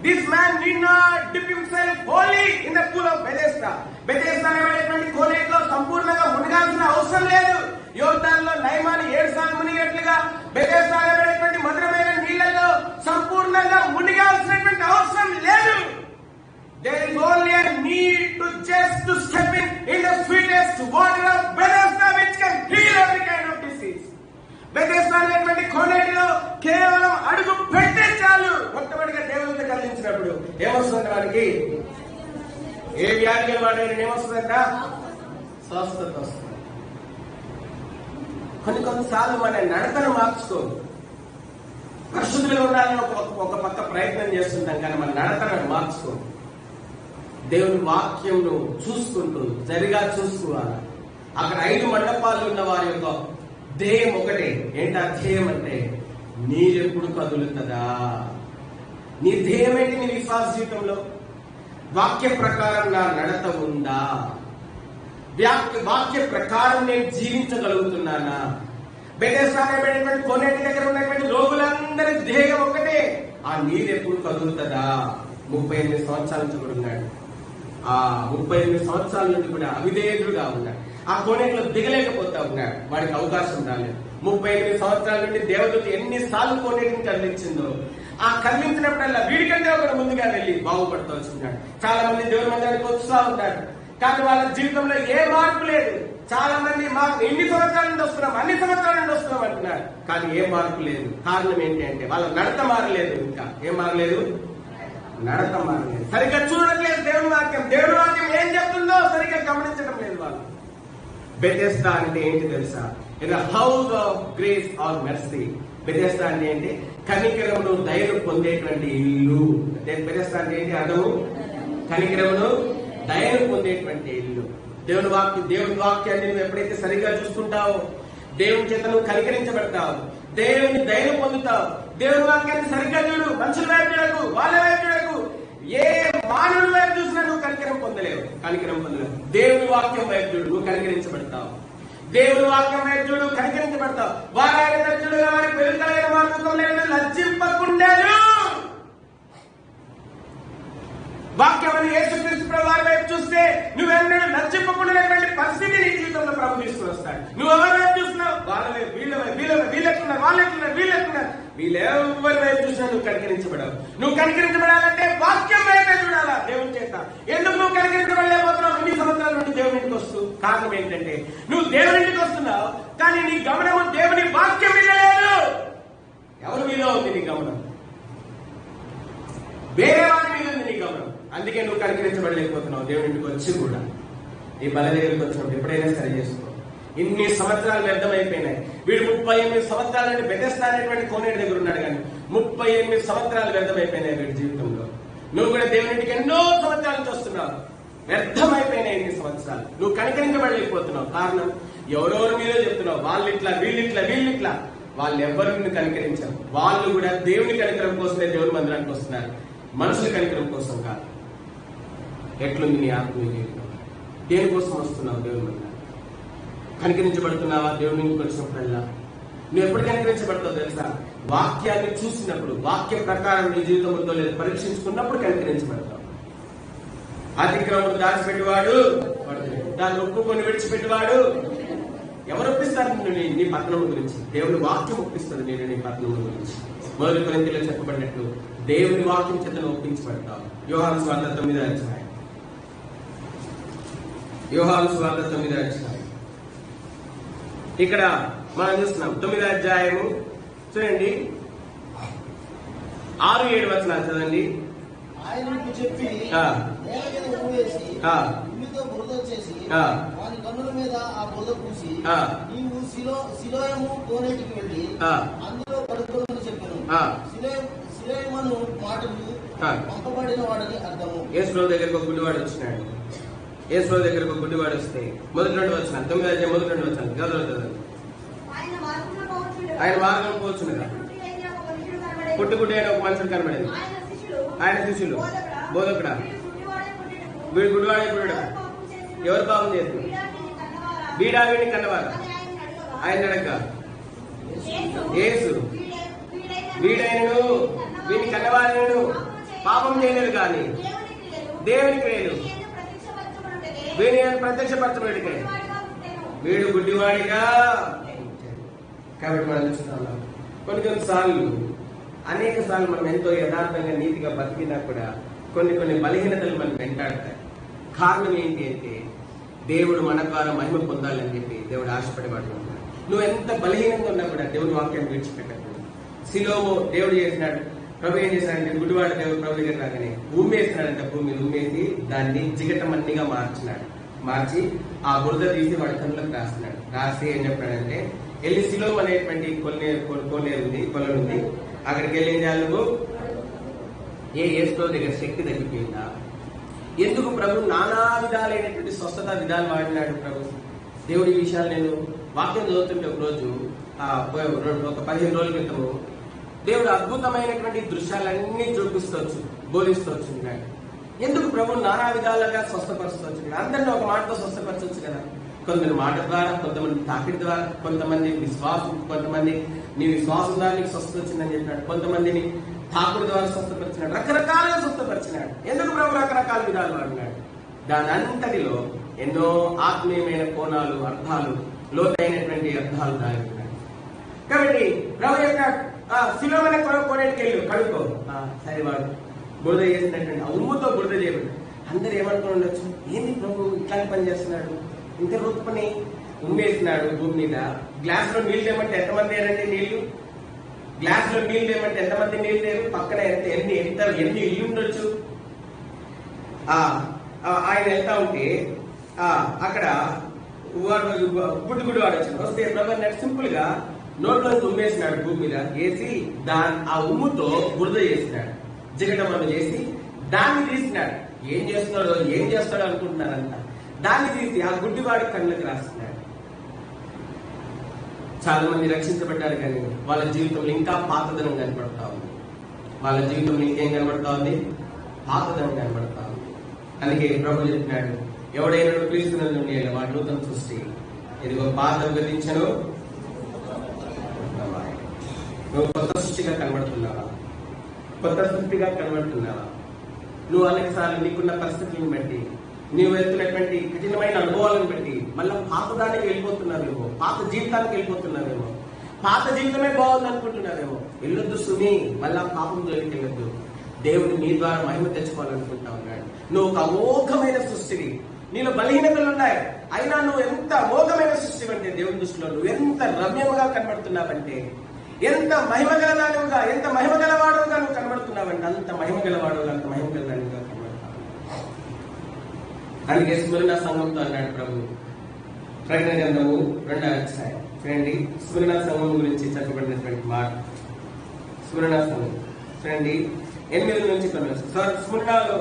This man need not dip himself wholly in the pool of Bethesda. Bethesda అనేటువంటి కోనేటిలో సంపూర్ణంగా మునిగాల్సిన అవసరం లేదు. యోర్దానులో నయమాను 7 సార్లు మునిగేట్లుగా బెతెస్దా అనేటువంటి మధురమైన నీళ్లలో సంపూర్ణంగా మునిగాల్సినటువంటి అవసరం లేదు. There is only a need to just to step in the sweetest water of Bethesda, which can heal every kind of disease. Bethesda అనేటువంటి కోనేటిలో కేవలం అడుగు పెట్టే చాలు. మొట్టమొదటిగా దేవుడితో కలిగించినప్పుడు ఏమొస్తుందంట? వాడికి ఏ వ్యాధి వాడైనా ఏమొస్తుందంట? స్వస్థత వస్తుంది. కొన్నిసార్లు మన నడతను మార్చుకో. పరిశుద్ధులుగా ఉండాలని ఒక పక్క ప్రయత్నం చేస్తుంటాం, కానీ మన నడతను మార్చుకో. దేవుని వాక్యంను చూసుకుంటూ సరిగా చూసుకోవాలి. అక్కడ 5 మండపాలు ఉన్న వారి యొక్క ధ్యేయం ఒకటే. ఏంటా ధ్యేయం అంటే నీరెప్పుడు కదులుతుందా? నీ ధ్యేయం ఏంటి? నీ విశ్వాస జీవితంలో వాక్య ప్రకారం నా నడత ఉందా? వాక్య ప్రకారం నేను జీవించగలుగుతున్నానా? బెతెస్దా అనేటువంటి కోనేటి దగ్గర ఉన్నటువంటి రోగులందరి ధ్యేయం ఒకటే, ఆ నీరు ఎప్పుడు కదులుతుందా? 38 సంవత్సరాల నుంచి కూడా ఉన్నాడు. ఆ 38 సంవత్సరాల నుండి కూడా అవిధేయుడుగా ఉన్నాడు. ఆ కోనేటిలో దిగలేకపోతా ఉన్నాడు. వాడికి అవకాశం రాలేదు. 38 సంవత్సరాల నుండి దేవదూత ఎన్నిసార్లు కోనేటిని కదిలించిందో, ఆ కదిలించినప్పుడల్లా వీడికంటే ఒకటి ముందుగా వెళ్ళి బాగుపడుతూ వచ్చున్నాడు. చాలా మంది దేవుని మందిరానికి వస్తూ ఉంటాడు, కానీ వాళ్ళ జీవితంలో ఏ మార్పు లేదు. చాలా మంది మాకు ఎన్ని సంవత్సరాల నుండి వస్తున్నాం, అన్ని సంవత్సరాల నుండి వస్తున్నాం అంటున్నారు, కానీ ఏ మార్పు లేదు. కారణం ఏంటి అంటే వాళ్ళ నడత మారలేదు. ఇంకా ఏం మారలేదు? నడత మారలేదు. సరిగ్గా చూడట్లేదు దేవుని వాక్యం. దేవుని వాక్యం ఏం చెప్తుందో సరిగ్గా గమనించడం లేదు వాళ్ళు. బెతెస్దా అంటే ఏంటి తెలుసా? In the house of grace or mercy. Bethesda అంటే ఏంటి? కనికరమును దయను పొందేటువంటి ఇల్లు. బెతెస్దా అంటే ఏంటి అర్థము? కనికరమును దయను పొందేటువంటి ఇల్లు. దేవుని వాక్యాన్ని నువ్వు ఎప్పుడైతే సరిగ్గా చూసుకుంటావో, దేవుని చేత నువ్వు కనికరించబడతావు, దేవుని దయను పొందుతావు. దేవుని వాక్యాన్ని సరిగ్గా చూడు. మనుషుల వైపు చూడకు, వాళ్ళ వైపు చూడకు. ఏ మానవుడి వైపు చూసినా నువ్వు కనికరం పొందలేవు. దేవుని వాక్యం వైపు చూడు, నువ్వు కనికరించబడతావు. దేవుని వాక్యం వైపు చూడు, కనికరించబడతావు. వారాయన తరచుడుగా వారికి వెలుగులైన వారి ముఖంలో లజ్జింపకుండాను. వాక్యమని యేసుక్రీస్తు ప్రభువు వారి వైపు చూస్తే నువ్వెన్నడూ లజ్జింపకుండానటువంటి పరిస్థితి నీ జీవితంలో ప్రభు తీసుకుని వస్తాడు. నువ్వు ఎవరి వైపు చూస్తున్నావు? వాళ్ళ వైపు, వీళ్ళెక్కున్నారు, వాళ్ళెక్కున్నారు. వీళ్ళెవరి వైపు చూసినా నువ్వు కనికరించబడవు. నువ్వు కనికరించబడాలంటే వాక్యం వైపే చూడాలా దేవుని చేత. ఎందుకు నువ్వు కనికరించబడలేకపోతున్నావు? 2 సంవత్సరాల నుండి దేవుని ఇంటికి వస్తూ కారణం ఏంటంటే నువ్వు దేవుని ఇంటికి వస్తున్నావు, కానీ నీ గమనము దేవుని వాక్యం మీద లేదు. ఎవరి మీద ఉంది నీ గమనం? వేరే వారి మీద ఉంది నీ గమనం. అందుకే నువ్వు కనికరించబడలేకపోతున్నావు దేవుని ఇంటికి వచ్చి కూడా. ఈ బల దగ్గరికి వచ్చినప్పుడు ఎప్పుడైనా సరి చేసుకో. ఇన్ని సంవత్సరాలు వ్యర్థమైపోయినాయి. వీడు 38 సంవత్సరాలు అంటే బెతెస్దా అనేటువంటి కోనేటి దగ్గర ఉన్నాడు, కానీ 38 సంవత్సరాలు వ్యర్థమైపోయినాయి వీడి జీవితంలో. నువ్వు కూడా దేవునికి ఎన్నో సంవత్సరాలు చూస్తున్నావు, వ్యర్థమైపోయినాయి ఇన్ని సంవత్సరాలు. నువ్వు కనికరించబడలేకపోతున్నావు. కారణం ఎవరెవరి మీదో చెప్తున్నావు, వాళ్ళిట్లా వీళ్ళిట్లా. వాళ్ళు ఎవరు నిన్ను కనికరించారు. వాళ్ళు కూడా దేవుని కనికరం కోసమే దేవుని మందిరానికి వస్తున్నారు, మనుషుల కనికరం కోసం కాదు. ఎట్లుంది నీ ఆత్మీయ జీవితం? దేనికోసం వస్తున్నావు దేవుని మందిరానికి? కనికరించబడుతున్నావా? దేవుని వచ్చినప్పుడల్లా నువ్వు ఎప్పుడు కనికరించబడతావు తెలుసా? వాక్యాన్ని చూసినప్పుడు, వాక్య ప్రకారం నీ జీవితం ఉందో లేదు పరీక్షించుకున్నప్పుడు కనికరించబడతావు. అతిక్రమం దాచిపెట్టేవాడు, దాన్ని ఒప్పుకొని విడిచిపెట్టేవాడు. ఎవరు ఒప్పిస్తారు నిన్ను నీ పతనం గురించి? దేవుని వాక్యం ఒప్పిస్తుంది నేను నీ పతనం గురించి. మొదటి కొరింథీయులలో చెప్పబడినట్లు దేవుని వాక్యం చేత ఒప్పించబడతావు. యోహాను సువార్త 9వ అధ్యాయం. యోహాను సువార్త 9వ అధ్యాయం. ఇక్కడ మనం చూస్తున్నాం 9వ అధ్యాయము చూడండి, 6-7 వచనాలు చదవండి. ఆయనకు చెప్పి నేల మీద ఊవేసి ఉమ్మితో బురద చేసి వాని కన్నుల మీద ఆ బురద పూసి నీవు సిలోయము కోనేటికి వెళ్ళి అందులో పడుకోమని చెప్పాను. సిలోయమను మాటలు పంపబడిన వాడని అర్థము. యేసు దగ్గరకు ఒక గుడ్డివాడు వచ్చినాడు. యేసు దగ్గరకు ఒక గుడ్డివాడు వస్తే మొదటి 2 వచనాలు, 9వ అధ్యాయం మొదటి 2 వచనాలు చదవదు. ఆయన మార్గం పోవచ్చునుగా పుట్టుగుడ్డి అయిన ఒక మనుషుడు కనబడింది. ఆయన శిష్యులు బోధకుడా, వీడు గుడివాడే పుట్టాడు, ఎవరు పాపం చేస్తుంది? వీడా వీడిని కన్నవారు ఆయన అడగ. యేసు వీడైనను వీడిని కన్నవారినను పాపం చేయలేదు, కానీ దేవుని క్రియలు వీని ప్రత్యక్షపరచబడికే వీడు గుడ్డివాడిగా. కాబట్టి మనం చూస్తున్నాం కొన్నిసార్లు, అనేక సార్లు మనం ఎంతో యథార్థంగా నీతిగా బతికినా కూడా కొన్ని బలహీనతలు మనం వెంటాడతాయి. కారణం ఏంటి అంటే దేవుడు మన ద్వారా మహిమ పొందాలని చెప్పి దేవుడు ఆశపడేవాడు ఉన్నాడు. నువ్వు ఎంత బలహీనంగా ఉన్నా కూడా దేవుని వాక్యాన్ని విడిచిపెట్టకూడదు. సిలోము దేవుడు చేసినాడు. ప్రభు ఏం చేశాడంటే గుడివాడు దేవుడు ప్రభు దగ్గర రాగానే ఉమ్మేసినాడంట. భూమిని ఉమ్మేసి దాన్ని జిగటమన్నిగా మార్చి ఆ బురద తీసి వాడి కళ్ళకు రాస్తున్నాడు. రాసి ఏం చెప్పాడంటే వెళ్ళి సిలోము అనేటువంటి కొలను ఉంది, అక్కడికి వెళ్ళి ఏం చేయాలి నువ్వు? యేసు దగ్గర శక్తి తగ్గిపోయిందా? ఎందుకు ప్రభు నానా విధాలైనటువంటి స్వస్థత విధాలు వాడినాడు ప్రభు. దేవుడి విషయాలు నేను వాక్యం చదువుతుంటే ఒక రోజు ఒక 15 రోజుల క్రితము దేవుడు అద్భుతమైనటువంటి దృశ్యాలన్నీ చూపిస్తవచ్చు, బోధిస్తవచ్చు. ఎందుకు ప్రభు నానా విధాలుగా స్వస్థపరచవచ్చు? అందరినీ ఒక మాటతో స్వస్థపరచవచ్చు కదా. కొంతమంది మాట ద్వారా, కొంతమంది తాకిడి ద్వారా, కొంతమంది విశ్వాసం, కొంతమంది నీ విశ్వాసం ద్వారా నీకు స్వస్థత వచ్చిందని చెప్పినాడు, కొంతమందిని తాకుడు ద్వారా స్వస్థపరిచినాడు, రకరకాలుగా స్వస్థపరిచినాడు. ఎందుకు ప్రభు రకరకాల విధాలు వాడినాడు? దాని అంతటిలో ఎన్నో ఆత్మీయమైన కోణాలు, అర్థాలు, లోతైనటువంటి అర్థాలు దాగి ఉన్నాయి. కాబట్టి ప్రభు యొక్క శిలోమైన కోనేటికి వెళ్ళు, కడుక్కో. సరే, వాడు బురద చేసినటువంటి ఉమ్ముతో బురద చేయబడి అందరు ఏమనుకుని ఉండొచ్చు, ఏంది ప్రభు ఇట్లాంటి పని చేస్తున్నాడు, ఇంత రూపు పని ఉమ్మేసినాడు భూమి మీద. గ్లాస్ లో నీళ్లు ఏమంటే ఎంతమంది లేరండి నీళ్లు? గ్లాస్ లో నీళ్లు ఏమంటే ఎంతమంది నీళ్లు లేరు? పక్కన ఎన్ని ఇల్లు ఉండొచ్చు? ఆయన వెళ్తా ఉంటే అక్కడ గుడ్డు వాడు వచ్చాడు. వస్తే ప్రభు సింపుల్ గా నోట్లో ఉమ్మేసినాడు భూమి మీద వేసి ఆ ఉమ్ముతో బురద చేసినాడు, జిగటమన్ను చేసి దాన్ని తీసినాడు. ఏం చేస్తాడో అనుకుంటున్నారంట. దాన్ని తీసి ఆ గుడ్డివాడి కళ్ళకి రాస్తున్నాడు. చాలా మంది రక్షించబడ్డారు, కానీ వాళ్ళ జీవితంలో ఇంకా పాతదనం కనబడతా ఉంది. వాళ్ళ జీవితంలో ఇంకేం కనబడతా ఉంది? పాతదనం కనబడతా ఉంది. అందుకే ప్రభు చెప్తున్నాడు, ఎవడైనా క్రీస్తునందు వాడు నూతన సృష్టి, ఇదిగో పాత గతించను. నువ్వు కొత్త సృష్టిగా కనబడుతున్నావా? కొత్త సృష్టిగా కనబడుతున్నావా? నువ్వు అనేక సార్లు నీకున్న పరిస్థితులను బట్టి, నీవు వెళ్తున్నటువంటి కఠినమైన అనుభవాలను బట్టి మళ్ళా పాతదానికి వెళ్ళిపోతున్నావేమో, పాత జీవితానికి వెళ్ళిపోతున్నావేమో, పాత జీవితమే బాగుంది అనుకుంటున్నావేమో. వెళ్ళొద్దు సుమి, మళ్ళా పాపం జోలికి వెళ్ళొద్దు. దేవుడు నీ ద్వారా మహిమ తెచ్చుకోవాలనుకుంటా ఉన్నాడు. నువ్వు ఒక అమోఘమైన సృష్టివి, నీలో బలహీనతలు ఉన్నాయి, అయినా నువ్వు ఎంత అమోఘమైన సృష్టి అంటే దేవుని దృష్టిలో నువ్వు ఎంత రమ్యముగా కనబడుతున్నావంటే, ఎంత మహిమగలదానివిగా, ఎంత మహిమగలవాడుగా నువ్వు కనబడుతున్నావంటే, అంత మహిమగలవాడుగా, అంత మహిమగలదానివిగా కనబడుతున్నావు. అందుకే స్మరణ సంఘంతో అన్నాడు ప్రభు. ప్రకటన గ్రంథము 2వ అధ్యాయం చూడండి, స్మరణ సంఘం గురించి చెప్పబడినటువంటి మాట. స్మరణ సంఘం చూడండి 8 నుంచి 9. స్మరణలో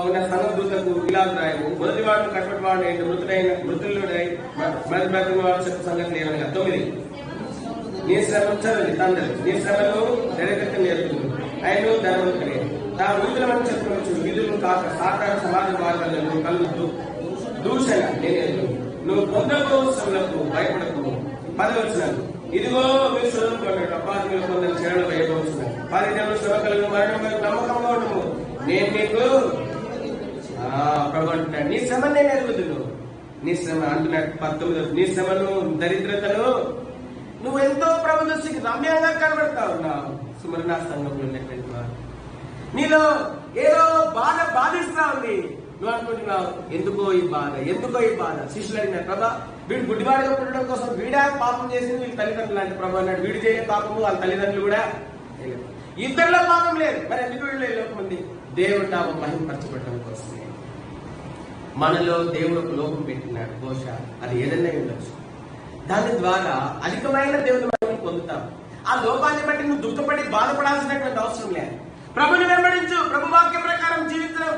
ఉన్న సంఘ దూతకు ఇలా రాయము, మొదటి వాడు కట్టటి వాడు ఏంటి మృతులుడై బ్రతికిన వాడు చెప్పు సంగతి లేవనగా. 9 నీ శ్రమ చదవండి తండ్రి, నీ శ్రమలో నెరవేర్త నేర్పుతుంది ఆయన ధనవంతుడే నా మృతులమని చెప్పవచ్చు. విధులు కాక సాకార సమాజ మార్గాలను కలుగుతూ దూషణ నేను నువ్వు పొందకు శ్రమలకు భయపడకు. 10 వచనం, ఇదిగో మీరు చదువుకోండి అపాధికులు కొందరు చేరడం వేయవచ్చు. 10 జనులు శ్రమ కలుగు మరణం నమ్మకంగా ఉండము నేను నీకు ప్రభు అంటున్నాడు. నీ శ్రమ నేను ఎరుగుదును. నీ శ్రమ అంటున్నాడు 19, నీ శ్రమను దరిద్రతను నువ్వు ఎంతో ప్రభు దృష్టికి రమ్యంగా కనబడతా ఉన్నావు. సుమరణ సంఘంలో ఉన్నటువంటి వారు నీలో ఏదో బాధ బాధిస్తా ఉంది. నువ్వు అనుకుంటున్నావు ఎందుకో ఈ బాధ. శిష్యులు అడిగినారు, ప్రభా వీడు గుడ్డివాడిగా పుట్టడం కోసం వీడా పాపం చేసింది, వీళ్ళ తల్లిదండ్రులు అంటే ప్రభు అన్నాడు, వీడు చేయని పాపము వాళ్ళ తల్లిదండ్రులు కూడా ఇద్దరిలో పాపం లేదు. మరి ఎందుకు వీళ్ళు మంది దేవుడు నామం మహిమపరచబడటం కోసమే మనలో దేవుడు ఒక లోపం పెట్టినాడు. బహుశా అది ఏదైనా ఉండొచ్చు. దాని ద్వారా అధికమైన దేవుని మహిమను పొందుతాం. ఆ లోపాన్ని బట్టి నువ్వు దుఃఖపడి బాధపడాల్సినటువంటి అవసరం లేదు. ప్రభుని వెంబడించు, ప్రభు వాక్య ప్రకారం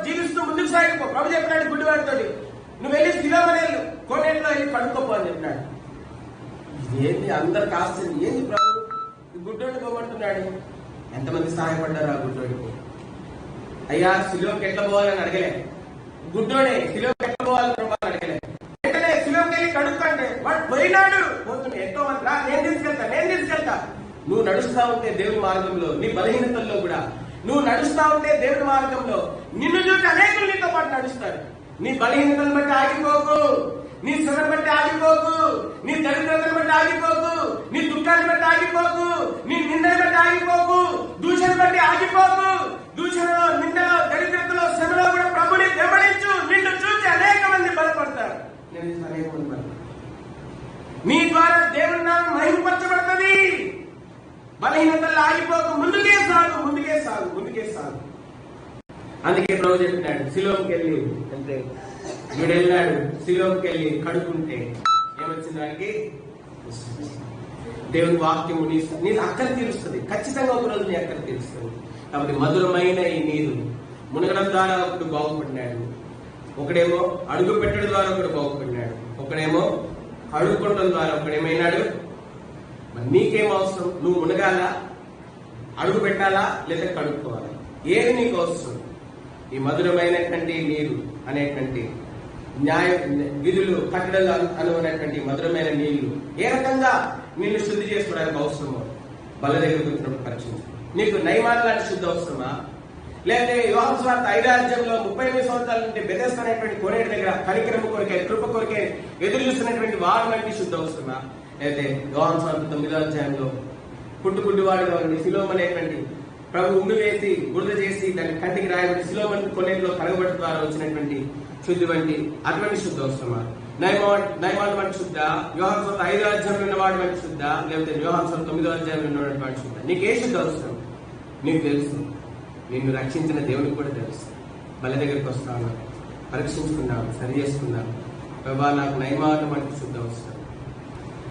జీవిస్తూ ముందుకు సాగిపో. ప్రభు చెప్పినాడు గుడ్డివాడితో, నువ్వు వెళ్ళి శిలోమనేళ్ళు కోనేట్లో వెళ్ళి కడుక్కోపో అని చెప్పినాడు. ఏంది అందరికి ఆశ్చర్యం, ఏంది ప్రభు గుడ్డోడిని పోమంటున్నాడు? ఎంతమంది సహాయపడ్డారు ఆ గుడ్డోడికి? అయ్యా శిలోకి ఎట్లా పోవాలని అడగలే, గుడ్డోడే శిలోకి ఎట్లా పోవాలని ప్రభు అడగలే. వెంటనే శిలోకి వెళ్ళి కడుక్కంటే వాడు పోయినాడు. పోతుంది ఎంతో మంది, నేను తీసుకెళ్తా. నువ్వు నడుస్తా ఉంటే దేవుని మార్గంలో, నీ బలహీనతల్లో కూడా నువ్వు నడుస్తా ఉంటే దేవుని మార్గంలో నిన్ను చూసి అనేకులు నీతో పాటు నడుస్తారు. నీ బలహీనతను బట్టి ఆగిపోకు, నీ శ్రమను బట్టి ఆగిపోకు, నీ దరిద్రతను బట్టి ఆగిపోకు, నీ దుఃఖాన్ని బట్టి ఆగిపోకు, నీ నిందను బట్టి ఆగిపోకు, దూషణ బట్టి ఆగిపోకు. దూషణలో, నిందలో, దరిద్రతలో, శ్రమలో కూడా ప్రభుని వెంబడించు. నిన్ను చూసి అనేక మంది బలపడతారు. నీ ద్వారా దేవుని నామం మహిమపరచబడుతుంది. బలహీనతల్లో ఆగిపోకు, ముందుకే సాగు. అందుకే ప్రభు చెప్పినాడు, సిలోకి వెళ్ళి అంటే వీడు వెళ్ళాడు, సిలోకి వెళ్ళి కడుక్కుంటే ఏమొచ్చింది వాడికి? దేవుని వాక్యము నీ అక్కర తీరుస్తుంది. ఖచ్చితంగా ఒక రోజు నీ అక్కర తీరుస్తుంది. కాబట్టి మధురమైన ఈ నీరు మునగడం ద్వారా ఒకడు బాగుపడినాడు, ఒకడేమో అడుగు పెట్టడం ద్వారా ఒకడు బాగుపడినాడు, ఒకడేమో కడుక్కోవడం ద్వారా ఒకడేమైనాడు. మరి నీకేం అవసరం? నువ్వు మునగాలా, అడుగు పెట్టాలా, లేదా కడుక్కోవాలా? ఏది నీకు అవసరం? ఈ మధురమైనటువంటి నీరు అనేటువంటి న్యాయ విధులు కట్టడలు అనుకునేటువంటి మధురమైన నీళ్లు ఏ రకంగా నిన్ను శుద్ధి చేసుకోవడానికి అవసరమో బల దగ్గరకు వచ్చినప్పుడు పరీక్షించు. నీకు నయమాన లాంటి శుద్ధి అవసరమా? లేదంటే యోహాను సువార్త 5వ అధ్యాయంలో 38 సంవత్సరాల నుండి బెతెస్దా అనేటువంటి కోనేటి దగ్గర కనికరము కొరకే, కృప కొరకే ఎదురు చూస్తున్నటువంటి వారు వంటి శుద్ధి అవసరమా? అయితే యోహాను సువార్త 9వ అధ్యాయంలో పుట్టుగుడ్డివాడుగా ఉండి సిలోం అనేటువంటి ప్రభు ఉండి వేసి బురద చేసి దాన్ని కంటికి రాయబడి సిలోమన్ కొన్నిటిలో కలగబడి ద్వారా వచ్చినటువంటి శుద్ధి వంటి అటువంటి శుద్ధి అవసరమా? నయమాన్ వంటి శుద్ధ, యోహాను సువార్త 5వ అధ్యాయంలో ఉన్నవాడి వంటి శుద్ధ, లేకపోతే యోహాను సువార్త 9వ అధ్యాయంలో ఉన్నటువంటి శుద్ధ? నీకే శుద్ధి అవసరం? నీకు తెలుసు, నిన్ను రక్షించిన దేవునికి కూడా తెలుసు. బల దగ్గరికి వస్తాను, పరీక్షించుకున్నాను, సరి చేసుకున్నాను. ప్రభా నాకు నయమాన్ వంటి శుద్ధి అవసరం.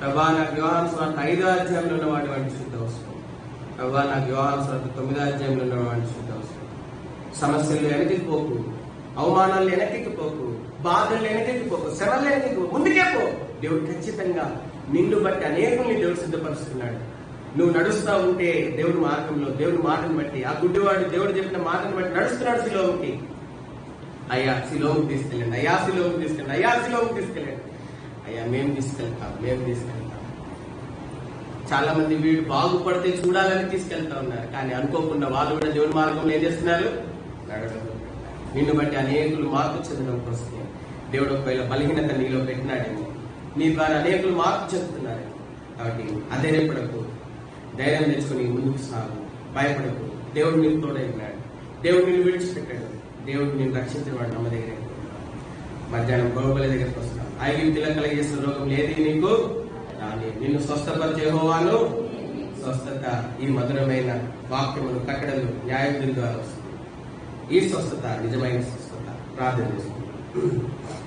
ప్రభా నాకు యోహాను సువార్త 5వ అధ్యాయంలో ఉన్నవాడి వంటి శుద్ధి అవసరం. ప్రభా నాకు యోహాను సువార్త 9వ అధ్యాయంలో ఉన్నవాడి శుద్ధి అవసరం. సమస్యలు వెనక్కి పోకు, అవమానాలు వెనక్కి పోకు, బాధలు వెనక్కి పోకు, శ్రమలు వెనక్కి పోకు, ముందుకే పో. దేవుడు ఖచ్చితంగా నిన్ను బట్టి అనేకుల్ని దేవుడు సిద్ధపరుస్తున్నాడు. నువ్వు నడుస్తా ఉంటే దేవుడి మార్గంలో, దేవుడి మాటను బట్టి, ఆ గుడ్డివాడు దేవుడు చెప్పిన మాటను బట్టి నడుస్తున్నాడు సిలోముకి. అయ్యా సిలోముకి తీసుకెళ్ళండి, అయ్యా సిలోముకి తీసుకెళ్ళండి, అయ్యా సిలోముకి తీసుకెళ్ళండి. అయ్యా మేము తీసుకెళ్తాం. చాలా మంది వీడు బాగుపడితే చూడాలని తీసుకెళ్తా ఉన్నారు, కానీ అనుకోకుండా వాళ్ళు కూడా దేవుడి మార్గంలో ఏం చేస్తున్నారు? నిన్ను బట్టి అనేకులు మార్పు చెందడం కోసమే దేవుడు ఒకవేళ బలహీనత నీలో పెట్టినాడేమో, నీ ద్వారా అనేకులు మార్పు చెందుతున్నారు. కాబట్టి అధైర్యపడకు, ధైర్యం తెచ్చుకుని ముందుకు సాగు, భయపడకు. దేవుడు నీకు తోడై ఉన్నాడు, దేవుడు నిన్ను విడిచిపెట్టాడు, దేవుడు నిన్ను రక్షించిన వాడు నమ్మ దగ్గర. మధ్యాహ్నం గోబల దగ్గరికి వస్తున్నాం. ఐగుప్తులో కలిగేసిన రోగం ఏది నీకు రాని, నిన్ను స్వస్థపరిచే యెహోవాను స్వస్థత ఈ మధురమైన వాక్యములు కట్టడలు న్యాయవిధుల ద్వారా వస్తుంది. ఈ స్వస్థత నిజమైన స్వస్థత. ప్రార్థన చేస్తుంది. చేశాను.